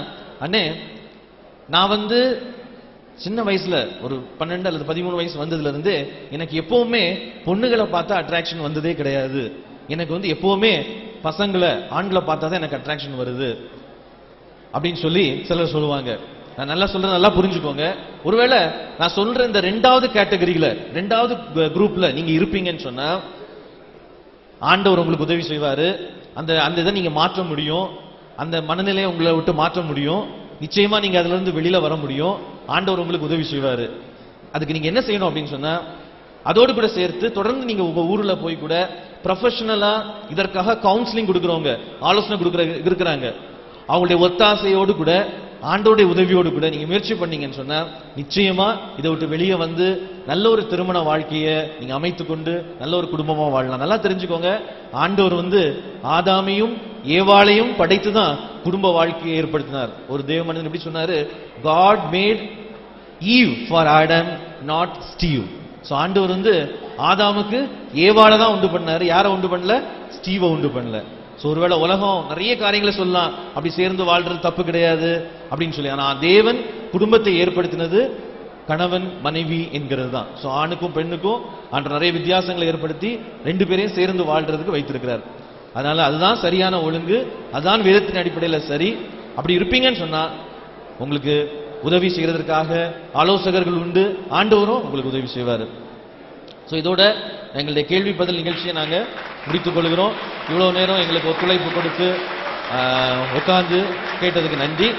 அண்ணே நான் சின்ன வயசுல ஒரு 12 அல்லது 13 வயசு வந்ததுல இருந்து எனக்கு எப்பவுமே பொண்ணுகளை பார்த்தா அட்ராக்ஷன் வந்ததே கிடையாது. எனக்கு எப்பவுமே பசங்களை, ஆண்களை பார்த்தா தான் எனக்கு அட்ராக்ஷன் வருது அப்படின்னு சொல்லி சிலர் சொல்லுவாங்க. நான் நல்லா சொல்றேன், நல்லா புரிஞ்சுக்கோங்க. ஒருவேளை நான் சொல்ற இந்த ரெண்டாவது கேட்டகரியில, ரெண்டாவது குரூப்ல நீங்க இருப்பீங்கன்னு சொன்னா, ஆண்டவர் உங்களுக்கு உதவி செய்வாரு. அந்த இதை நீங்க மாற்ற முடியும். அந்த மனநிலையை உங்களை விட்டு மாற்ற முடியும். நிச்சயமா நீங்க அதுல இருந்து வெளியில வர முடியும். ஆண்டவர் உங்களுக்கு உதவி செய்வாரு. அதுக்கு நீங்க என்ன செய்யணும் அப்படின்னு சொன்னா, அதோடு கூட சேர்த்து தொடர்ந்து நீங்க உங்க ஊர்ல போய் கூட ப்ரொஃபஷனலா இதற்காக கவுன்சிலிங் கொடுக்கறவங்க, ஆலோசனை இருக்கிறாங்க. அவங்களுடைய ஒத்தாசையோடு கூட, ஆண்டோடைய உதவியோடு கூட நீங்க முயற்சி பண்ணீங்கன்னு சொன்னா, நிச்சயமா இதை விட்டு வெளியே நல்ல ஒரு திருமண வாழ்க்கையை நீங்க அமைத்துக் கொண்டு நல்ல ஒரு குடும்பமா வாழலாம். நல்லா தெரிஞ்சுக்கோங்க, ஆண்டவர் ஆதாமையும் ஏவாளையும் படைத்துதான் குடும்ப வாழ்க்கையை ஏற்படுத்தினார். ஒரு தேவ மனிதன் எப்படி சொன்னாரு, God made Eve for Adam, not Steve. So ஆண்டவர் ஆதாமுக்கு ஏவாளை தான் உண்டு பண்ணாரு. யாரை உண்டு பண்ணல? ஸ்டீவை உண்டு பண்ணல. சோ ஒருவேளை உலகம் நிறைய காரியங்களை சொல்லலாம், அப்படி சேர்ந்து வாழ்றது தப்பு கிடையாது அப்படின்னு சொல்லி. ஆனா தேவன் குடும்பத்தை ஏற்படுத்தினது கணவன் மனைவி என்கிறது தான். சோ ஆணுக்கும் பெண்ணுக்கும் ஆண்டவர் நிறைய வித்தியாசங்களை ஏற்படுத்தி ரெண்டு பேரையும் சேர்ந்து வாழ்றதுக்கு வைத்திருக்கிறார். அதனால அதுதான் சரியான ஒழுங்கு, அதுதான் வேதத்தின் அடிப்படையில் சரி. அப்படி இருப்பீங்கன்னு சொன்னா உங்களுக்கு உதவி செய்யறதற்காக ஆலோசகர்கள் உண்டு, ஆண்டவரும் உங்களுக்கு உதவி செய்வார். சோ இதோட எங்களுடைய கேள்வி பதில் நிகழ்ச்சியை நாங்க முடித்துக் கொள்கிறோம். இவ்வளவு நேரம் எங்களுக்கு ஒத்துழைப்பு கொடுத்து உட்கார்ந்து கேட்டதுக்கு நன்றி.